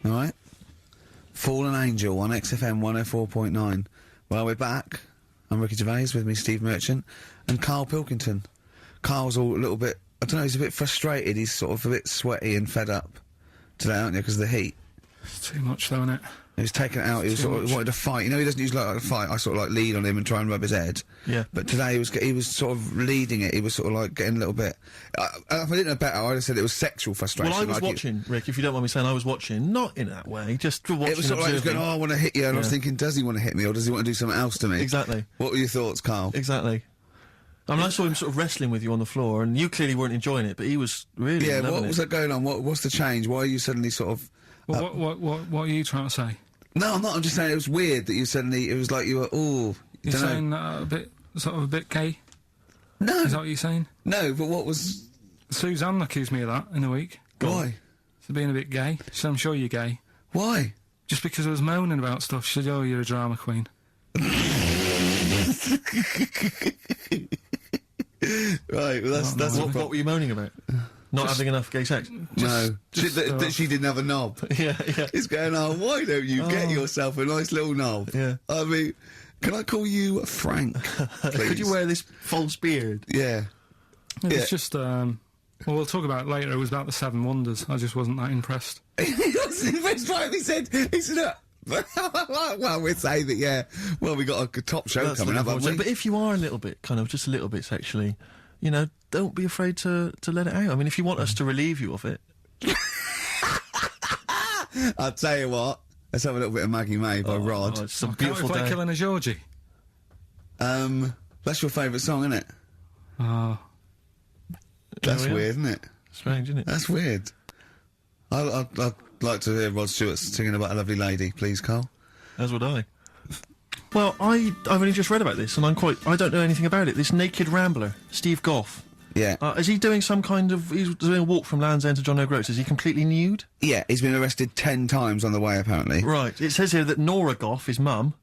Alright? Fallen Angel on XFM 104.9. Well, we're back. I'm Ricky Gervais, with me Steve Merchant, and Karl Pilkington. Karl's all a little bit, I don't know, he's a bit frustrated, he's sort of a bit sweaty and fed up today, aren't you, because of the heat? It's too much though, isn't it? He was taken out, he was sort of wanted to fight. You know, he doesn't usually like to fight. I sort of like lead on him and try and rub his head. Yeah. But today he was sort of leading it. He was sort of like getting a little bit. If I didn't know better, I'd have said it was sexual frustration. Well, I was like watching, Rick, if you don't mind me saying, I was watching, not in that way, just watching. It was sort of like he was going, oh, I want to hit you, and I was thinking, does he want to hit me, or does he want to do something else to me? Exactly. What were your thoughts, Karl? Exactly. I mean, I saw him sort of wrestling with you on the floor, and you clearly weren't enjoying it, but he was really loving what it. was that going on? What's the change? Why are you suddenly sort of... Well, what are you trying to say? No, I'm not. I'm just saying it was weird that you suddenly... It was like you were, You're saying a bit gay? No. Is that what you're saying? No, but what was... Suzanne accused me of that in the week. Why? For being a bit gay. She said, I'm sure you're gay. Why? Just because I was moaning about stuff. She said, oh, you're a drama queen. Right, well that's what were you moaning about? Not having enough gay sex? No, that she didn't have a knob. Yeah. It's going, oh, why don't you get yourself a nice little knob? Yeah. I mean, can I call you Frank, please? Could you wear this false beard? Yeah. It was just, well, we'll talk about it later. It was about the Seven Wonders. I just wasn't that impressed. He wasn't impressed, right? He said, well, we'd say that, yeah. Well, we got a top show coming up, haven't we? But if you are a little bit, just a little bit sexually, you know, don't be afraid to let it out. I mean, if you want us to relieve you of it. I'll tell you what. Let's have a little bit of Maggie May by Rod. It's a Can't beautiful we play day. Killing a Georgie? That's your favourite song, isn't it? Oh. That's we are. weird, isn't it? Strange, isn't it? That's weird. I'd like to hear Rod Stewart singing about a lovely lady, please, Karl. As would I. Well, I've only just read about this, and I don't know anything about it. This naked rambler, Steve Goff. Yeah. Is he doing some kind of... He's doing a walk from Land's End to John O'Groats. Is he completely nude? Yeah, he's been arrested 10 times on the way, apparently. Right. It says here that Nora Goff, his mum,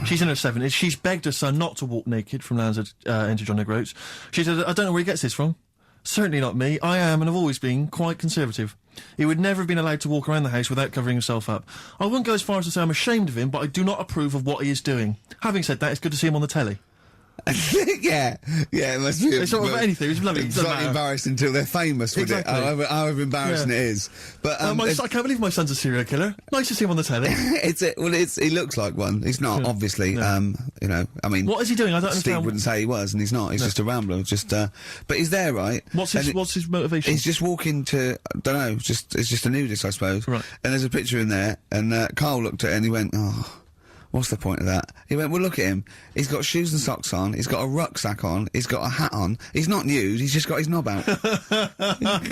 she's in her 70s, she's begged her son not to walk naked from Land's End to John O'Groats. She said, I don't know where he gets this from. Certainly not me. I am, and have always been, quite conservative. He would never have been allowed to walk around the house without covering himself up. I wouldn't go as far as to say I'm ashamed of him, but I do not approve of what he is doing. Having said that, it's good to see him on the telly. yeah, it must be. It's not about anything, it's lovely. It's not embarrassed until they're famous with Exactly. it, however embarrassing it is. But, I can't believe my son's a serial killer. Nice to see him on the telly. he looks like one. He's not, obviously, you know, I mean... What is he doing? I don't Steve understand. wouldn't say he was, and he's not. He's just a rambler, but he's there, right? What's his motivation? He's just walking to, I don't know, it's just a nudist, I suppose. Right. And there's a picture in there, and Karl looked at it and he went, oh... What's the point of that? He went, well, look at him. He's got shoes and socks on. He's got a rucksack on. He's got a hat on. He's not nude. He's just got his knob out.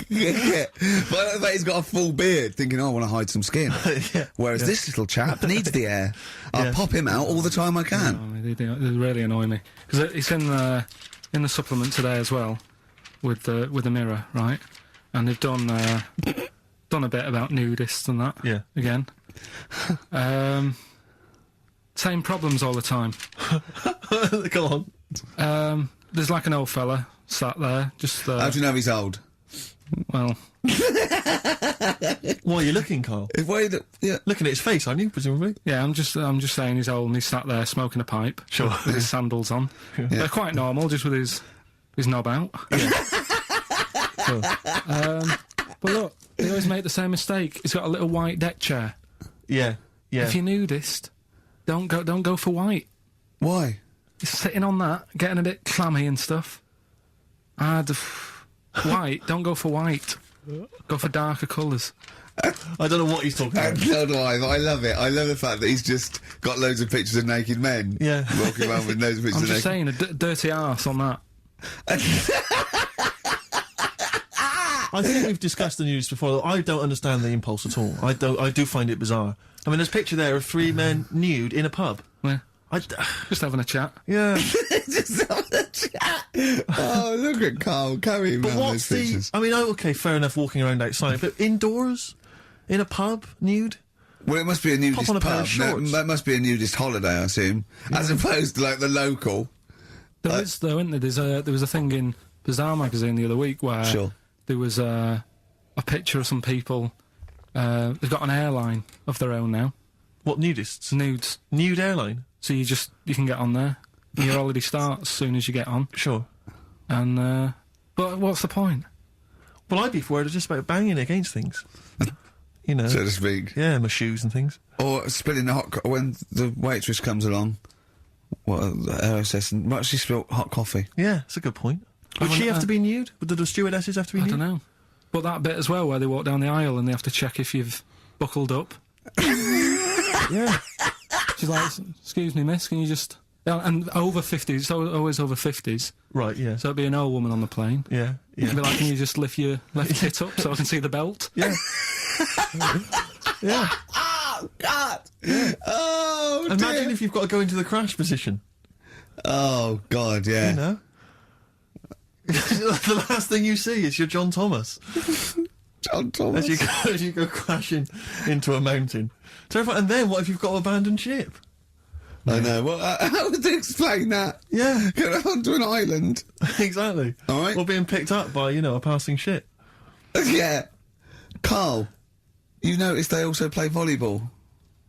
Yeah. But he's got a full beard, thinking, oh, I want to hide some skin. Whereas this little chap needs the air. I'll pop him out all the time I can. They really annoy me. Because it's in the supplement today as well, with the Mirror, right? And they've done a bit about nudists and that. Yeah. Again. Same problems all the time. Go on. There's like an old fella sat there, just... How do you know he's old? Well... Why are you looking, Karl? Looking at his face, aren't you, presumably? Yeah, I'm just saying he's old and he's sat there smoking a pipe. Sure. With his sandals on. Yeah. They're quite normal, just with his knob out. Yeah. Sure. But look, they always make the same mistake. He's got a little white deck chair. Yeah. If you're nudist, don't go for white. Why? He's sitting on that, getting a bit clammy and stuff. White, don't go for white. Go for darker colours. I don't know what he's talking about. No, do I, but I love it. I love the fact that he's just got loads of pictures of naked men. Yeah. Walking around with loads of pictures I'm of just saying, a dirty arse on that. I think we've discussed the news before. I don't understand the impulse at all. I do find it bizarre. I mean, there's a picture there of 3 men nude in a pub. Yeah. Just having a chat. Yeah. Just having a chat. Oh, look at Karl carrying around those pictures. I mean, okay, fair enough walking around outside, but indoors? In a pub? Nude? Well, it must be a nudist Pop on a pair pub. of shorts. That must be a nudist holiday, I assume. As opposed to, like, the local. There is, though, isn't there? There was a thing in Bazaar magazine the other week where there was a picture of some people They've got an airline of their own now. What, nudists? Nudes. Nude airline? So you can get on there. Your holiday starts as soon as you get on. Sure. And, but what's the point? Well, I'd be worried just about banging against things. You know. So to speak. Yeah, my shoes and things. Or spilling the when the waitress comes along. What, hostess, and might she spill hot coffee? Yeah, that's a good point. Would she have to be nude? Would the stewardesses have to be nude? I don't know. But that bit as well, where they walk down the aisle and they have to check if you've buckled up. Yeah. She's like, excuse me, miss, can you just... Yeah, and over 50s, it's always over 50s. Right, yeah. So it'd be an old woman on the plane. Yeah, yeah. It'd be like, can you just lift your left tit up so I can see the belt? Yeah. Yeah. Oh, God! Yeah. Oh, Imagine dear. if you've got to go into the crash position. Oh, God, yeah. You know? The last thing you see is your John Thomas. John Thomas. As you go crashing into a mountain. Terrifying. And then what if you've got to abandon ship? I know. Well, how would they explain that? Yeah. Get onto an island. Exactly. All right. Or being picked up by, a passing ship. Yeah. Carl, you notice they also play volleyball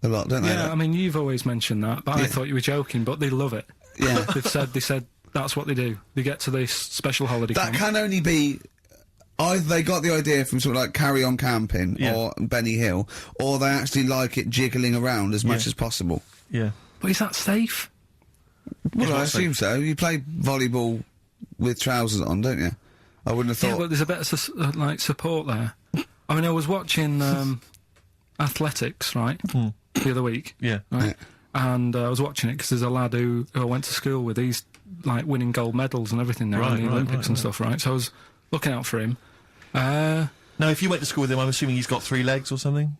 a lot, don't they? Yeah, I mean, you've always mentioned that, but I thought you were joking, but they love it. Yeah. They said that's what they do. They get to this special holiday That camp. can only be... Either they got the idea from sort of like Carry On Camping or Benny Hill, or they actually like it jiggling around as much as possible. Yeah. But is that safe? Well, I not assume so. You play volleyball with trousers on, don't you? I wouldn't have Yeah, thought... but there's a bit of support there. I mean, I was watching athletics, right, the other week. Yeah. Right? And I was watching it because there's a lad who I went to school with. He's like winning gold medals and everything now in the Olympics and stuff, right? So I was looking out for him. Now, if you went to school with him, I'm assuming he's got 3 legs or something?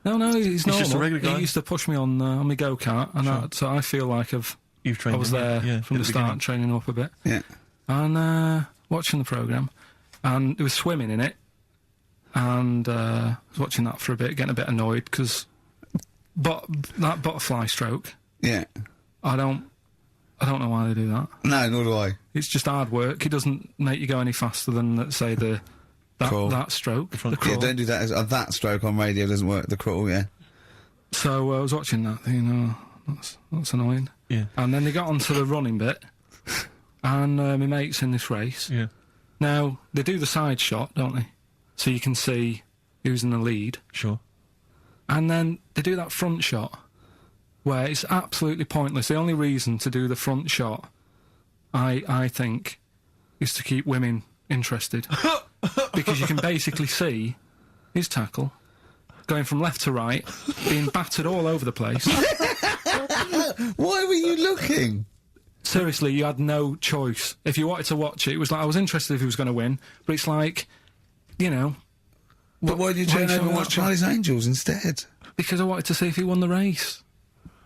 No, he's normal. just a regular guy? He used to push me on my go-kart, and so I feel like You've trained I was him, there from at the start, training up a bit. Yeah. And watching the programme, and there was swimming in it, and I was watching that for a bit, getting a bit annoyed, because that butterfly stroke, Yeah. I don't know why they do that. No, nor do I. It's just hard work. It doesn't make you go any faster than, let's say, Crawl. that stroke. The Yeah, crawl. don't do that. That stroke on radio doesn't work. The crawl, yeah. So I was watching that, thinking, that's annoying. Yeah. And then they got onto the running bit, and my mate's in this race. Yeah. Now, they do the side shot, don't they? So you can see who's in the lead. Sure. And then they do that front shot, where it's absolutely pointless. The only reason to do the front shot, I think, is to keep women interested. Because you can basically see his tackle going from left to right, being battered all over the place. Why were you looking? Seriously, you had no choice. If you wanted to watch it was like, I was interested if he was going to win, but it's like, But why did you turn over and watch Charlie's Angels instead? because I wanted to see if he won the race.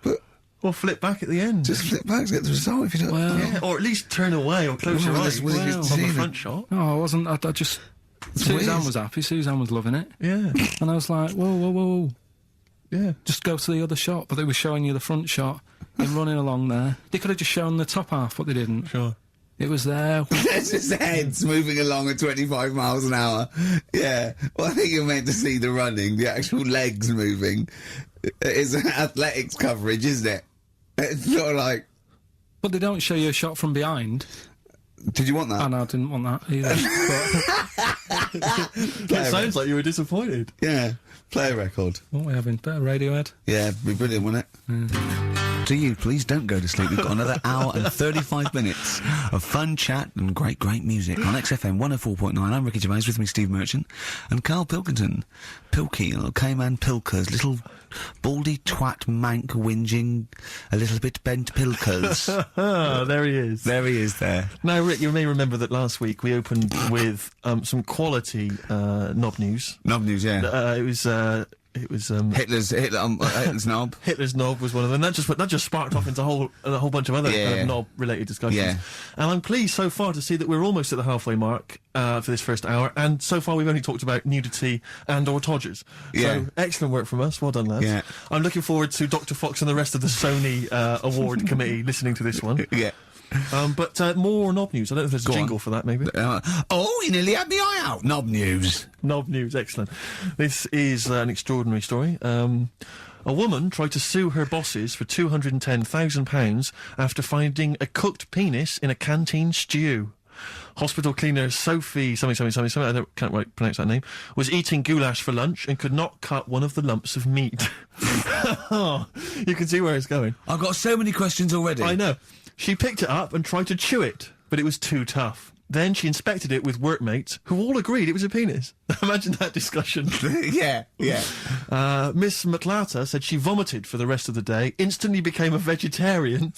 But Or flip back at the end. just flip back to get the result if you don't... Well, Yeah, or at least turn away or close your Well, eyes was it on just the seeing front it? shot. no, I wasn't. I just... Suzanne weird. was happy. Suzanne was loving it. Yeah. And I was like, whoa. Yeah. Just go to the other shot. But they were showing you the front shot and running along there. They could have just shown the top half, but they didn't. Sure. It was there. There's his heads moving along at 25 miles an hour. Yeah. Well, I think you're meant to see the running, the actual legs moving. It's athletics coverage, isn't it? It's sort of like... But they don't show you a shot from behind. Did you want that? And I didn't want that either. It sounds like you were disappointed. Yeah. Play a record. What are we having? Better Radiohead? Yeah, it'd be brilliant, wouldn't it? To you, please don't go to sleep. We've got another hour and 35 minutes of fun chat and great music on XFM 104.9. I'm Ricky Gervais, with me Steve Merchant and Karl Pilkington. Pilky, little Cayman Pilkers, little baldy twat mank whinging, a little bit bent Pilkers. There he is. There he is there. Now, Rick, you may remember that last week we opened with some quality knob news. Knob news, yeah. It was Hitler's knob. Hitler's knob was one of them. That just sparked off into a whole bunch of other kind of knob-related discussions. Yeah. And I'm pleased so far to see that we're almost at the halfway mark for this first hour. And so far we've only talked about nudity and/or todgers. Yeah. So excellent work from us. Well done, lads. Yeah. I'm looking forward to Dr. Fox and the rest of the Sony award committee listening to this one. Yeah. But more knob news. I don't know if there's a Go on. jingle for that, maybe. Oh, he nearly had the eye out. Knob news. Knob news, excellent. This is an extraordinary story. A woman tried to sue her bosses for £210,000 after finding a cooked penis in a canteen stew. Hospital cleaner Sophie something, I can't pronounce that name, was eating goulash for lunch and could not cut one of the lumps of meat. You can see where it's going. I've got so many questions already. I know. She picked it up and tried to chew it, but it was too tough. Then she inspected it with workmates, who all agreed it was a penis. Imagine that discussion. Yeah. Miss Matlata said she vomited for the rest of the day, instantly became a vegetarian,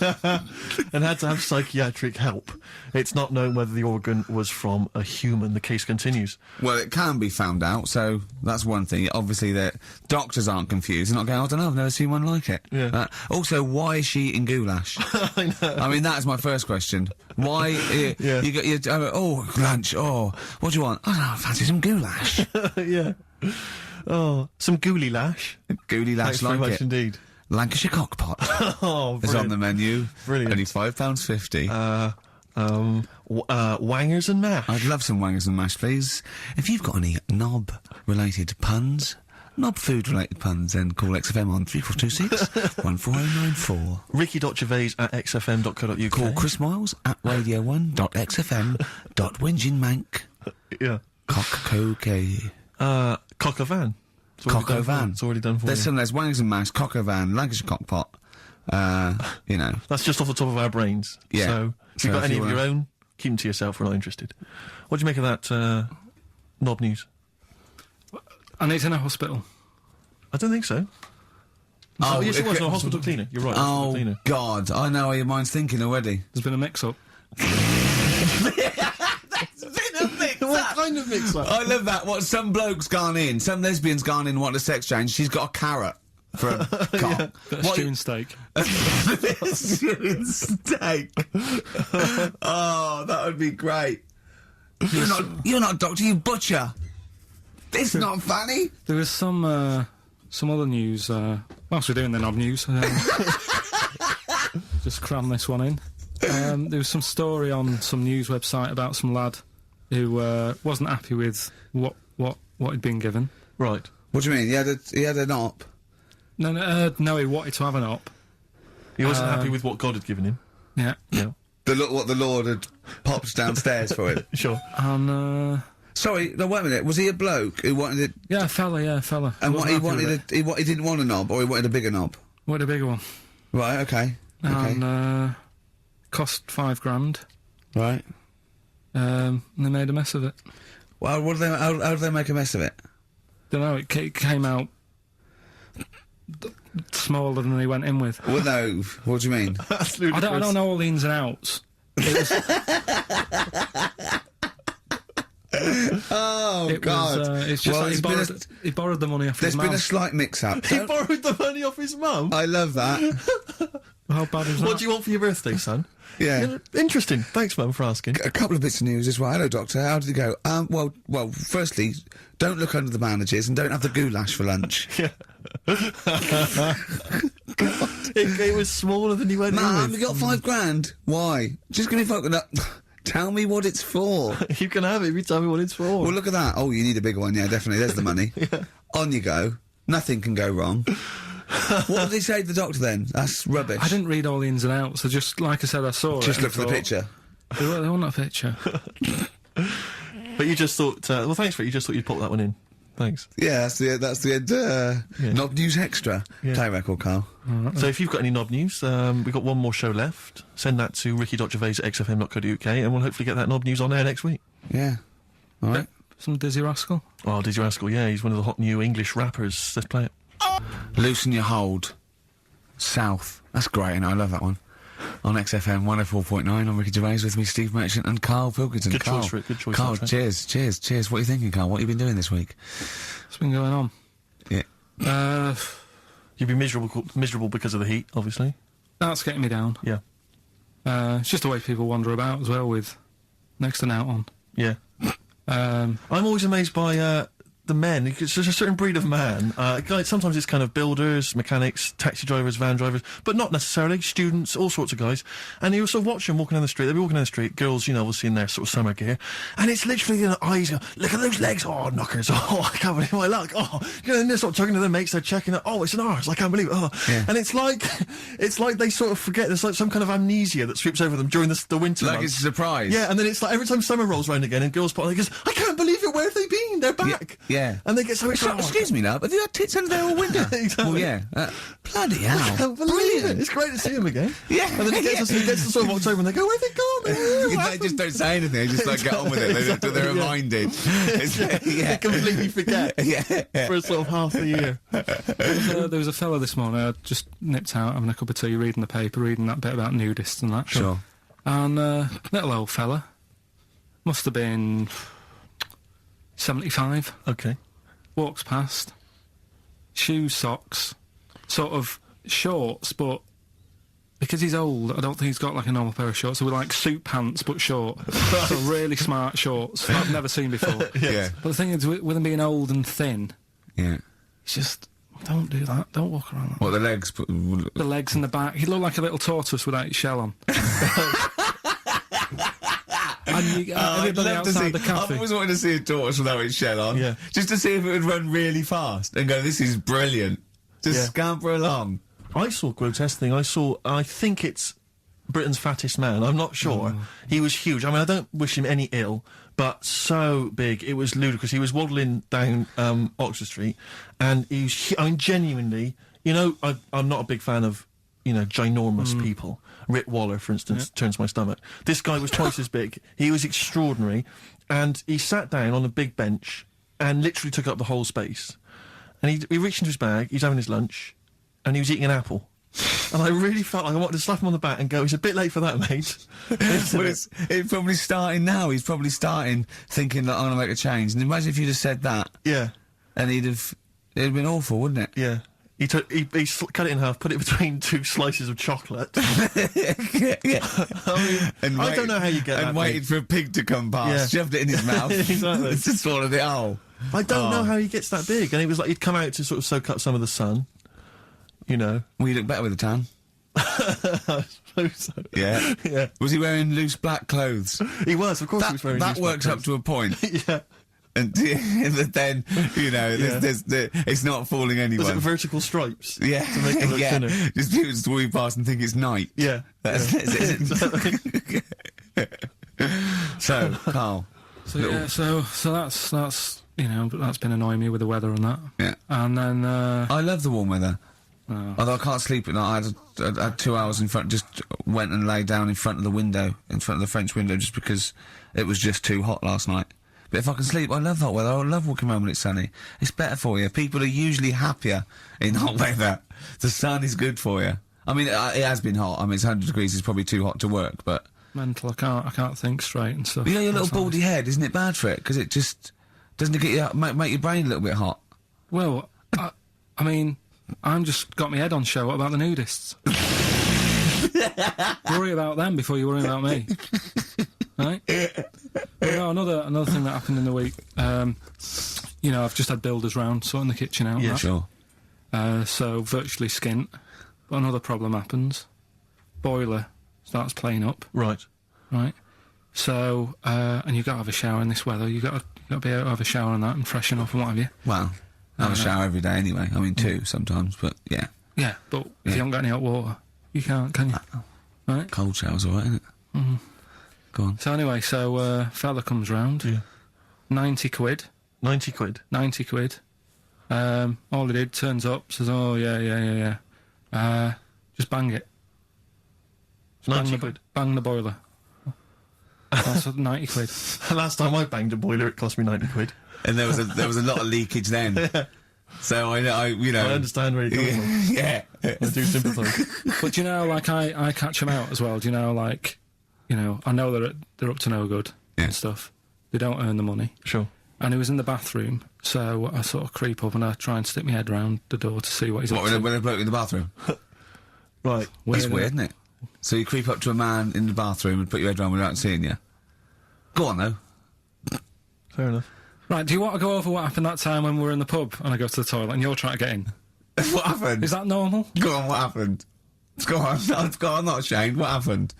and had to have psychiatric help. It's not known whether the organ was from a human. The case continues. Well, it can be found out, so that's one thing. Obviously, the doctors aren't confused. They're not going, I don't know, I've never seen one like it. Yeah. Also, why is she eating goulash? I know. I mean, that's my first question. Why? Yeah. Lunch. Oh, what do you want? I don't know, I fancy some goulash. Yeah. Oh, some gooly lash. Gooly lash, Thanks very like much it. indeed. Lancashire cockpot Oh, is on brilliant. the menu. Brilliant. Only £5.50. Wangers and mash. I'd love some wangers and mash, please. If you've got any knob-related puns, knob food-related puns, then call XFM on 3426 14094. Ricky.gervais@xfm.co.uk. Call Chris Miles at radio1.xfm.winginmank. Yeah. Cock-co-k. Cock a van. Cock o' van. It's already done for you. There's wangers and mash, cock o' van, Lancashire cockpot. You know. That's just off the top of our brains. Yeah. So, if So you've got if any you of your wanna- own, keep them to yourself. We're not interested. What do you make of that knob news? And it's in a hospital. I don't think so. Oh, yes, it was. No, hospital cleaner. You're right. Hospital Oh, cleaner. God. I know how your mind's thinking already. There's been a mix-up. What kind of mix-up? I love that. What, some bloke's gone in, some lesbian's gone in and wanted a sex change. She's got a carrot for a cock. Bit of stew and steak. Stewing steak. Oh, that would be great. You're not a doctor, you butcher. It's not funny. There was some other news, whilst we're doing the knob news, just cram this one in. There was some story on some news website about some lad who wasn't happy with what he'd been given. Right. What do you mean? He had an op? No, he wanted to have an op. He wasn't happy with what God had given him. Yeah. Yeah. What the Lord had popped downstairs for him. Sure. And, Sorry, no, wait a minute. Was he a bloke who wanted it? yeah, fella. And what he Wasn't happy wanted, with it. he didn't want a knob, or he wanted a bigger knob? Wanted a bigger one. Right, okay. Okay. And, cost £5,000. Right. And they made a mess of it. Well, how do they make a mess of it? Don't know, it came out smaller than he went in with. Well, no. What do you mean? That's I ludicrous. don't know all the ins and outs. It was, Oh, God. it's just Well, like he borrowed the money off his There's been mum. a slight mix-up. He borrowed the money off his mum. I love that. How bad is that? What do you want for your birthday, son? Yeah. Interesting. Thanks, Mum, for asking. A couple of bits of news as well. Hello, Doctor. How did it go? Well, firstly, don't look under the bandages and don't have the goulash for lunch. It was smaller than he went in Mum, with. you got £5,000. Why? Just give me fucking up. Tell me what it's for. You can have it if you tell me what it's for. Well, look at that. Oh, you need a bigger one. Yeah, definitely. There's the money. On you go. Nothing can go wrong. What did he say to the doctor then? That's rubbish. I didn't read all the ins and outs. So just like I said, I saw it. Just and look for the thought, picture. They want a picture. But you just thought, well, thanks for it. You just thought you'd pop that one in. Thanks. Yeah, that's the end. Knob News Extra. Yeah. Play record, Carl. So if you've got any knob news, we've got one more show left. Send that to ricky.gervais@xfm.co.uk and we'll hopefully get that knob news on air next week. Yeah. All right. Some Dizzy Rascal. Oh, Dizzy Rascal, yeah, he's one of the hot new English rappers. Let's play it. Loosen Your Hold. South. That's great, and I love that one. On XFM 104.9, I'm Ricky Gervais, with me Steve Merchant and Karl Pilkington. Good Karl, choice, Rick, good choice, Karl, that's cheers. What are you thinking, Karl? What have you been doing this week? What's been going on? Yeah. You'd be miserable because of the heat, obviously. That's getting me down. Yeah. It's just the way people wander about as well with next to out on. Yeah. Um, I'm always amazed by the men, because there's a certain breed of man, like sometimes it's kind of builders, mechanics, taxi drivers, van drivers, but not necessarily, students, all sorts of guys, and you sort of watch them walking down the street, they'll be walking down the street, girls, you know, obviously in their sort of summer gear, and it's literally, you know, eyes go, look at those legs, oh, knockers, oh, I can't believe my luck, oh, you know, and they're sort of talking to their mates, they're checking it, oh, it's an arse, I can't believe it, oh, and it's like they sort of forget, there's like some kind of amnesia that sweeps over them during the winter Like months. it's a surprise. Yeah, and then it's like every time summer rolls around again and girls put on, they goes, I can't believe it, where have they been? They're back. Yeah. And they get so excited. Excuse me, love, have you had tits under there all winter? Exactly. Well, yeah. Bloody hell. I can't believe it. It's great to see them again. Yeah. And then it gets to sort of October and they go, where have they gone? They just don't say anything, they just like get on with it, they're reminded. They completely forget Yeah. for sort of half the year. There was a fella this morning, I just nipped out having a cup of tea, reading the paper, reading that bit about nudists and that. Sure. And little old fella, must have been 75, Okay. walks past, shoes, socks, sort of shorts, but because he's old, I don't think he's got like a normal pair of shorts. So with like suit pants but short, so really smart shorts that I've never seen before. Yeah. But the thing is, with him being old and thin, Yeah. it's just, don't do that. Don't walk around like that. What, the legs? The legs and the back. He looked like a little tortoise without his shell on. And everybody outside the cafe. I've always wanted to see a tortoise without its shell on. Yeah. Just to see if it would run really fast and go, this is brilliant. Just scamper along. I saw a grotesque thing. I think it's Britain's fattest man. I'm not sure. He was huge. I mean, I don't wish him any ill, but so big. It was ludicrous. He was waddling down Oxford Street, and he was, I mean, genuinely, you know, I'm not a big fan of, you know, ginormous people. Rick Waller, for instance, turns my stomach. This guy was twice as big. He was extraordinary, and he sat down on a big bench and literally took up the whole space. And he reached into his bag, he's having his lunch, and he was eating an apple. And I really felt like I wanted to slap him on the back and go, it's a bit late for that, mate. Well, it's probably starting now. He's probably starting thinking that I'm going to make a change. And imagine if you'd have said that. Yeah. And it'd have been awful, wouldn't it? Yeah. He cut it in half, put it between two slices of chocolate. Yeah. I mean, I don't know how you get that. And waited for a pig to come past, shoved it in his mouth. Exactly. Just swallowed it whole. I don't know how he gets that big. And it was like he'd come out to sort of soak up some of the sun. You know. Well, you look better with a tan. I suppose so. Yeah. Yeah. Was he wearing loose black clothes? He was, of course he was wearing That loose works black up to a point. clothes. Yeah. And then, you know, it's not fooling Was anyone. it vertical stripes? Yeah. To make it look thinner. Just people just walking past and think it's night. Yeah. That's Exactly. So, Karl. So yeah, so that's you know, that's been annoying me with the weather and that. Yeah. And then I love the warm weather. oh, Although I can't sleep at night. I had 2 hours in front, just went and lay down in front of the window, in front of the French window, just because it was just too hot last night. But if I can sleep, I love hot weather. I love walking around when it's sunny. It's better for you. People are usually happier in hot weather. The sun is good for you. I mean, it has been hot. I mean, it's 100 degrees. It's probably too hot to work, but... mental. I can't think straight and stuff. You know, your little That's nice. baldy head, isn't it bad for it? Because it just... Doesn't it get you make your brain a little bit hot? Well, I mean, I'm just got my head on show. What about the nudists? Worry about them before you worry about me. Right? But no, another thing that happened in the week. You know, I've just had builders round sorting the kitchen out. Yeah, that. Sure. So virtually skint. But another problem happens. Boiler starts playing up. Right. Right. So and you've got to have a shower in this weather. You've got to be able to have a shower and that and freshen up and what have you. Well, I have a shower every day anyway. I mean, 2 sometimes, but yeah. Yeah, but if you haven't got any hot water, you can't, can you? Right. Cold shower's alright, isn't it? Mm-hmm. Go on. So anyway, fella comes round. Yeah. 90 quid. 90 quid. 90 quid. All he did, turns up, says, oh, yeah. Just bang it. Just 90 bang quid. Bang the boiler. That's 90 quid. Last time I banged a boiler, it cost me 90 quid. And there was a lot of leakage then. Yeah. So I you know... I understand where you're coming from. Yeah. I do sympathise. But do you know, like, I catch them out as well. Do you know, like, you know, I know they're up to no good and stuff. They don't earn the money. Sure. And he was in the bathroom, so I sort of creep up and I try and stick my head round the door to see what he's up to. When a bloke in the bathroom? Right. It's weird, isn't it? So you creep up to a man in the bathroom and put your head round without seeing you. Go on, though. Fair enough. Right, do you want to go over what happened that time when we were in the pub and I go to the toilet and you're trying to get in? What happened? Is that normal? Go on, what happened? Go on, I'm not ashamed. What happened?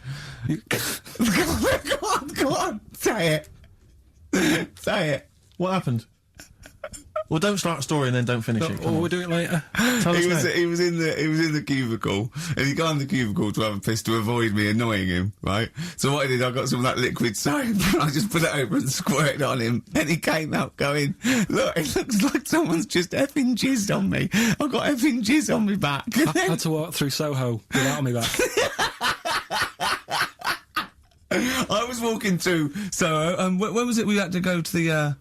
Go on, say it. Say it. What happened? Well, don't start a story and then don't finish it. Or Come on. we'll do it later. Tell us now. He was in the cubicle, and he got in the cubicle to have a piss to avoid me annoying him, right? So what I did, I got some of that liquid soap, and I just put it over and squirted on him, and he came out going, look, it looks like someone's just effing jizzed on me. I've got effing jizz on me back. I had to walk through Soho without me back. I was walking through Soho, when was it we had to go to the,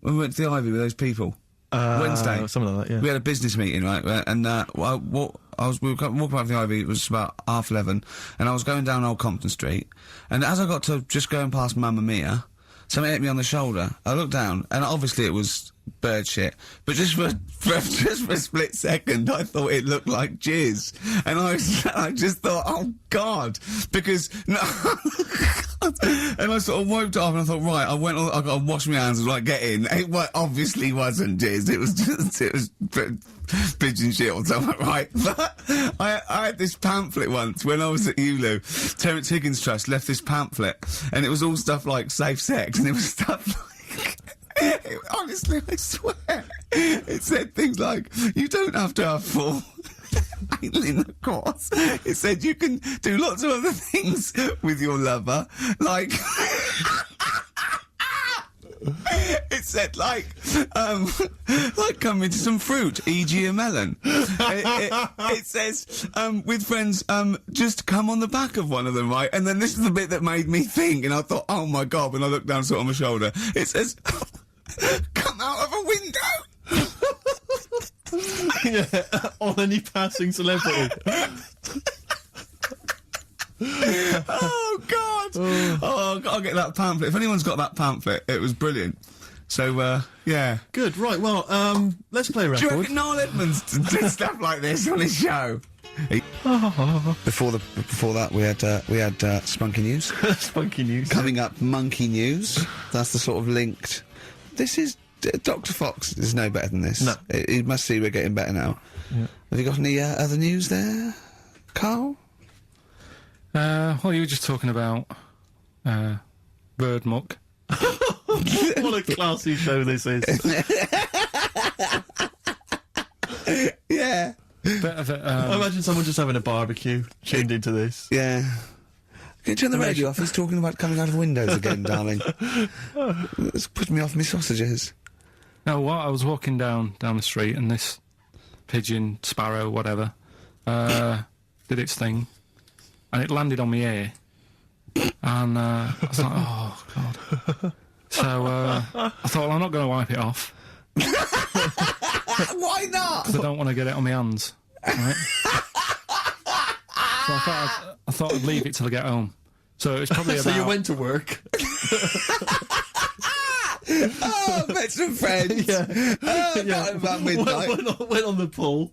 when we went to the Ivy with those people? Wednesday. Something like that, yeah. We had a business meeting, right? And we were walking out of the Ivy, it was about 11:30, and I was going down Old Compton Street, and as I got to just going past Mamma Mia, something hit me on the shoulder. I looked down, and obviously it was bird shit, but just for a split second, I thought it looked like jizz, and I just thought, oh God, because no. And I sort of wiped it off, and I thought, right, I got to wash my hands and like get in. It obviously wasn't jizz. It was pigeon shit or something, right? But I had this pamphlet once when I was at ULU. Terence Higgins Trust left this pamphlet, and it was all stuff like safe sex, and it was stuff like. Honestly, I swear, it said things like, you don't have to have full anal intercourse. It said you can do lots of other things with your lover, like... It said, like come into some fruit, e.g. a melon. It says, with friends, just come on the back of one of them, right? And then this is the bit that made me think, and I thought, oh my God, when I looked down, sort of on my shoulder, it says, come out of a window! Yeah, on any passing celebrity. Oh God! Oh, I'll get that pamphlet. If anyone's got that pamphlet, it was brilliant. So, yeah. Good, right, well, let's play a Do you record. reckon Noel Edmonds did stuff like this on his show? Before that, we had Spunky News. Spunky News. Coming up, Monkey News. That's the sort of linked. This is Dr. Fox is no better than this. No, he must see we're getting better now. Yeah. Have you got any other news there, Karl? Well, you were just talking about bird muck. What a classy show this is. Yeah. Bit of it, I imagine someone just having a barbecue, tuned into this. Yeah. Can you turn the radio off? He's talking about coming out of windows again, darling. It's putting me off my sausages. No, what? I was walking down the street and this pigeon, sparrow, whatever, did its thing, and it landed on my ear, and I was like, oh God. So I thought, well, I'm not going to wipe it off. Why not? Because I don't want to get it on my hands. Right? So I thought I'd leave it till I get home. So it's probably about... So you went to work. Oh, met some friends. Yeah. Yeah. About midnight. Went on the pool.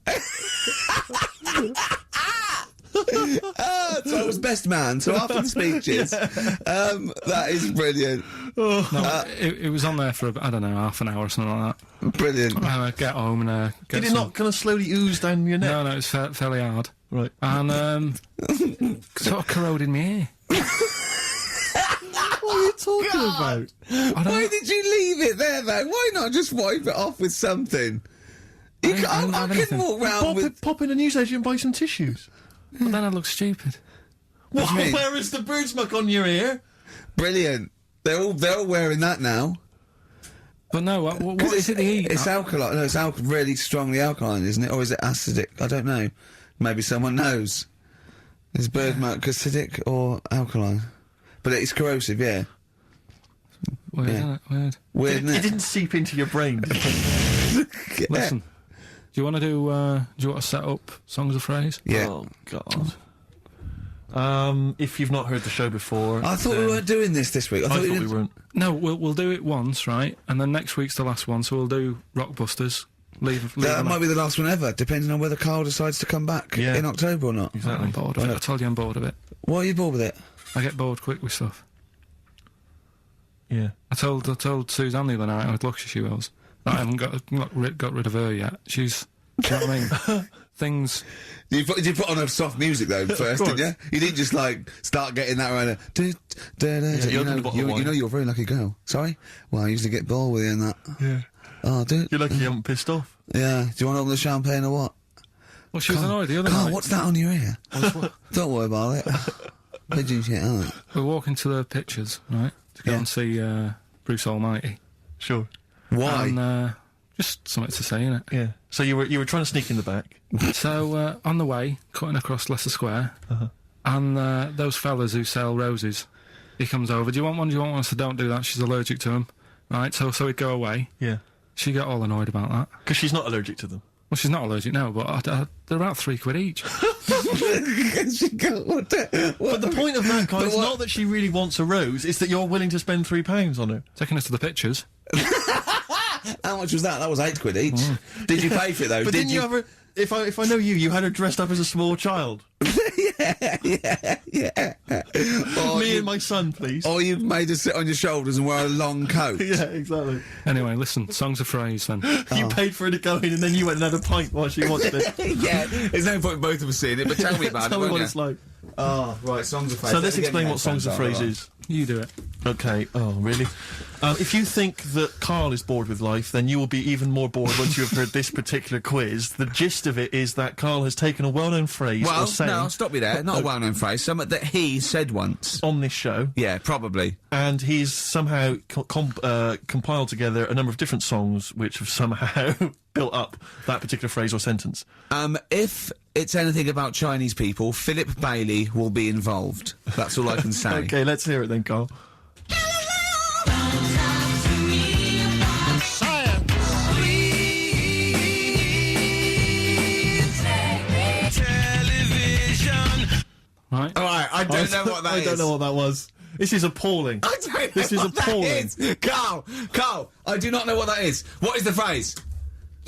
So I was best man, so after the speeches, that is brilliant. No, it was on there for, I don't know, half an hour or something like that. Brilliant. Get home and get Did it not kind of slowly ooze down your neck? No, it's fairly hard. Right. And sort of corroded my ear. What are you talking about? Why did you leave it there, though? Why not just wipe it off with something? I can walk round with... Pop in a newsagent and buy some tissues. But then I look stupid. What? do you mean? Where is the bird smuck on your ear? Brilliant. They're all wearing that now. But no, what is it they eat? It's alkaline. No, it's really strongly alkaline, isn't it? Or is it acidic? I don't know. Maybe someone knows. Is bird muck acidic or alkaline? But it's corrosive, yeah. Weird, Yeah. isn't it? Weird. Weird, isn't It it? didn't seep into your brain. Yeah. Listen, do you want to set up songs of phrase? Yeah. Oh, God. If you've not heard the show before... I thought we weren't doing this week. I thought we weren't. No, we'll do it once, right? And then next week's the last one, so we'll do Rockbusters. Leave That them might up. be the last one ever, depending on whether Carl decides to come back Yeah. in October or not. Exactly. I'm bored of it. I told you I'm bored of it. Why are you bored with it? I get bored quick with stuff. Yeah. I told Suzanne the other night how lucky she was that I haven't got rid of her yet. She's, do you know what I mean? Things. You put on a soft music though first, didn't you? You didn't just like start getting that around. you opened a bottle of wine. You know you're a very lucky girl. Sorry? Well, I usually get bored with you and that. Yeah. Oh, dude. You're lucky you haven't pissed off. Yeah. Do you want all the champagne or what? Well, she was annoyed the other Karl, night. what's that on your ear? Don't worry about it. Pigeon shit, aren't it? We're walking to the pictures, right, to go and see Bruce Almighty. Sure. Why? And just something to say, innit? Yeah. So you were trying to sneak in the back. So on the way, cutting across Leicester Square, and those fellas who sell roses, he comes over. Do you want one? Do you want one? I said, don't do that. She's allergic to them. Right. So he'd go away. Yeah. She got all annoyed about that. Because she's not allergic to them. Well, she's not allergic now, but they're about £3 each. But the point of that, Karl, is not that she really wants a rose, it's that you're willing to spend £3 on her. Taking us to the pictures. How much was that? That was £8 each. Did you pay for it though? But didn't you ever... If I know you had her dressed up as a small child. Yeah. Me and my son, please. Or you made her sit on your shoulders and wear a long coat. Yeah, exactly. Anyway, listen, songs of phrase then. You paid for her to go in and then you went and had a pint while she watched it. Yeah, there's no point in both of us seeing it, but tell me about Tell it. me what won't it's you? like. Oh, right, songs of phrase. So let's explain what songs of phrase is. You do it. Okay. Oh, really? If you think that Karl is bored with life, then you will be even more bored once you have heard this particular quiz. The gist of it is that Karl has taken a well-known phrase or saying... no, stop you there. Not a well-known phrase. Something that he said once. On this show. Yeah, probably. And he's somehow compiled together a number of different songs which have somehow built up that particular phrase or sentence. If it's anything about Chinese people, Philip Bailey will be involved. That's all I can say. Okay, let's hear it then, Karl. Right. All right, I don't know what that is. I don't know what that was. This is appalling. I don't know This is what that appalling. is. Carl, I do not know what that is. What is the phrase?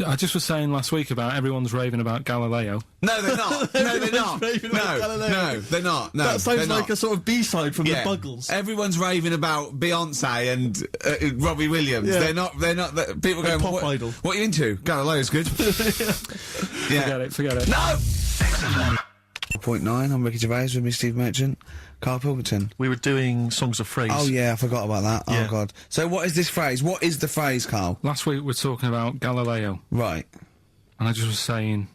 I just was saying last week about everyone's raving about Galileo. No, they're not. No, they're not. raving about Galileo. No, they're not. No, That sounds they're like not. a sort of B-side from Yeah. the Buggles. Everyone's raving about Beyonce and Robbie Williams. Yeah. They're not. People going. Pop what, Idol. What are you into? Galileo's good. Yeah. Forget it. No. 0.9. I'm Ricky Gervais with me, Steve Merchant, Karl Pilkington. We were doing songs of phrase. Oh yeah, I forgot about that. Yeah. Oh god. So what is this phrase? What is the phrase, Karl? Last week we were talking about Galileo, Right. and I just was saying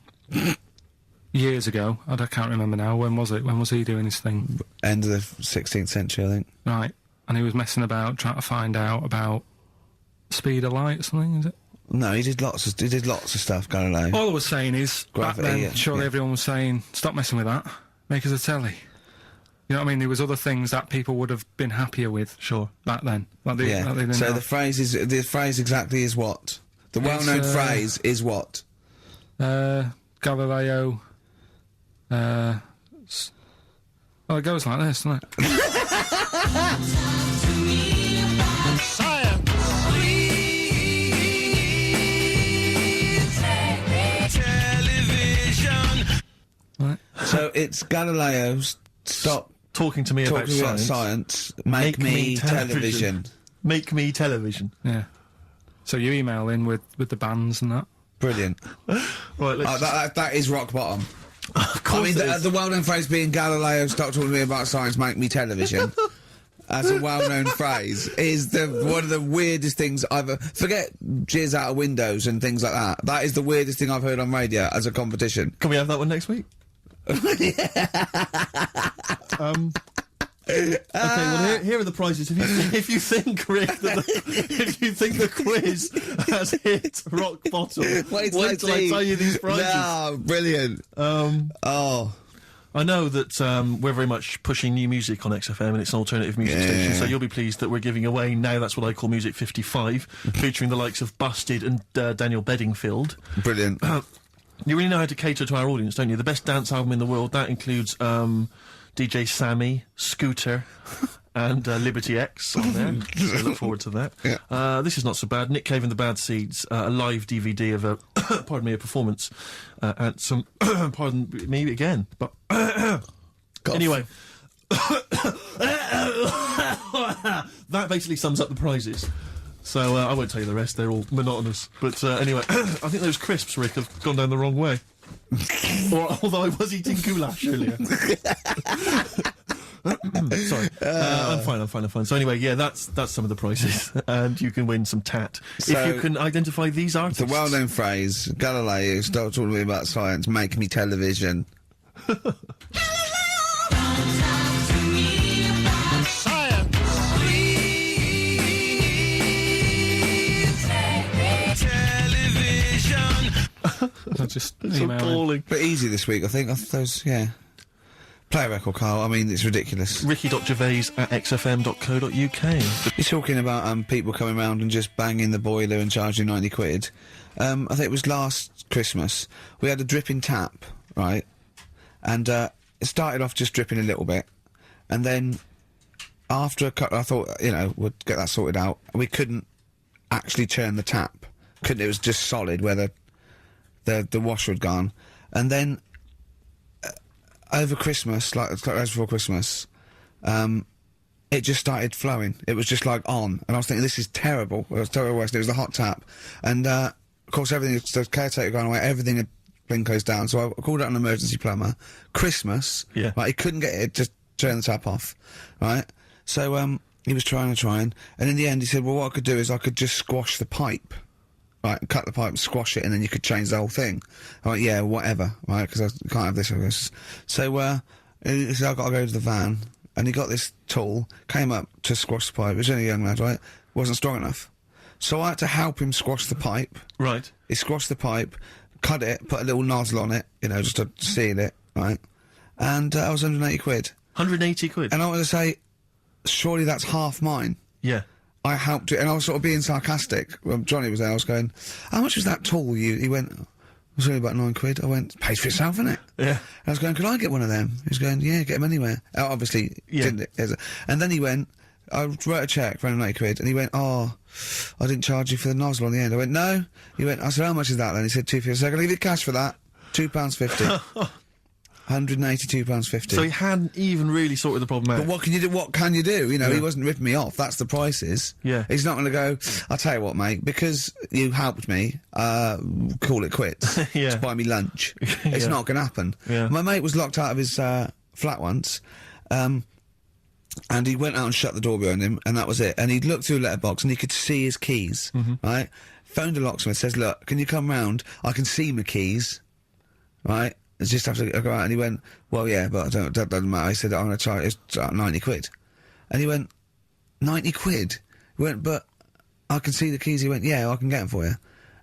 years ago, I can't remember now, when was it? When was he doing his thing? End of the 16th century, I think. Right. And he was messing about, trying to find out about speed of light or something, is it? No, he did lots of stuff, Galileo. All I was saying is, Gravity, back then, yeah, surely yeah. everyone was saying, stop messing with that, make us a telly. You know what I mean? There was other things that people would have been happier with. Sure. Back then. Like they Yeah. didn't So know. the phrase exactly is what? The It's, well-known phrase is what? Galileo. Well, it goes like this, doesn't it? Right. So it's Galileo's stop Talking to me about talking about science. science. Make me television. Make me television. Yeah. So you email in with the bands and that. Brilliant. Right, let's... That is rock bottom. of course I mean, it is. the well-known phrase being Galileo, stop talking to me about science, make me television. As a well-known phrase is one of the weirdest things I've forget jizz out of windows and things like that. That is the weirdest thing I've heard on radio as a competition. Can we have that one next week? Okay, well here are the prizes. If you think, Rick, if you think the quiz has hit rock bottom, wait till I tell you these prizes. No, brilliant. I know that we're very much pushing new music on XFM, and it's an alternative music station, so you'll be pleased that we're giving away now That's What I Call Music 55, featuring the likes of Busted and Daniel Bedingfield. Brilliant. You really know how to cater to our audience, don't you? The best dance album in the world, that includes DJ Sammy, Scooter, and Liberty X on there. So look forward to that. Yeah. This is not so bad. Nick Cave and the Bad Seeds, a live DVD of a, pardon me, a performance, and some, pardon me again, but anyway, That basically sums up the prizes. So I won't tell you the rest, they're all monotonous. But anyway, I think those crisps, Rick, have gone down the wrong way. Although I was eating goulash earlier. Sorry. I'm fine. So anyway, yeah, that's some of the prizes. And you can win some tat. So, if you can identify these artists. The well-known phrase, Galileo, start talking to me about science, make me television. I just It's email him. appalling. But easy this week, I think. Those, yeah. Play a record, Carl. I mean, it's ridiculous. Ricky.gervais@xfm.co.uk. You're talking about people coming round and just banging the boiler and charging 90 quid. I think it was last Christmas. We had a dripping tap, right? And it started off just dripping a little bit. And then after a couple, I thought, you know, we'd get that sorted out. We couldn't actually turn the tap. It was just solid where the washer had gone. And then over Christmas, like before Christmas, it just started flowing. It was just like on, and I was thinking, this is terrible. It was terrible. It was the hot tap, and of course everything. The caretaker gone away. Everything had been closed down. So I called out an emergency plumber. Christmas, Yeah. Like he couldn't get it. Just turn the tap off, right? So he was trying, and in the end he said, well, what I could do is I could just squash the pipe. Right, cut the pipe and squash it, and then you could change the whole thing. I'm like, yeah, whatever, right, because I can't have this. So, he said, I've got to go to the van, and he got this tool, came up to squash the pipe. It was only a young lad, right? Wasn't strong enough. So I had to help him squash the pipe. Right. He squashed the pipe, cut it, put a little nozzle on it, you know, just to seal it, right? And I was 180 quid. 180 quid? And I want to say, surely that's half mine. Yeah. I helped it, and I was sort of being sarcastic. When Johnny was there, I was going, how much was that tool? He went, it was only about 9 quid. I went, pays for itself, innit? Yeah. And I was going, could I get one of them? He was going, yeah, get them anywhere. Obviously, Yeah. didn't. And then he went, I wrote a cheque for 180 quid, and he went, oh, I didn't charge you for the nozzle on the end. I went, no. He went, I said, how much is that then? He said, £2.50. I said, I'll give you cash for that. £2.50. £182.50. So he hadn't even really sorted the problem out. But what can you do? What can you do? You know, Yeah. he wasn't ripping me off. That's the prices. Yeah. He's not going to go, I'll tell you what, mate, because you helped me, call it quits. Yeah. Just buy me lunch. It's Yeah. not going to happen. Yeah. My mate was locked out of his flat once, and he went out and shut the door behind him, and that was it. And he looked through a letterbox, and he could see his keys, right? Phoned a locksmith, says, look, can you come round? I can see my keys, right? It's just have to go out. And he went, well, yeah, but that doesn't matter. I said, I'm going to try it. It's 90 quid. And he went, 90 quid? He went, but I can see the keys. He went, yeah, I can get them for you.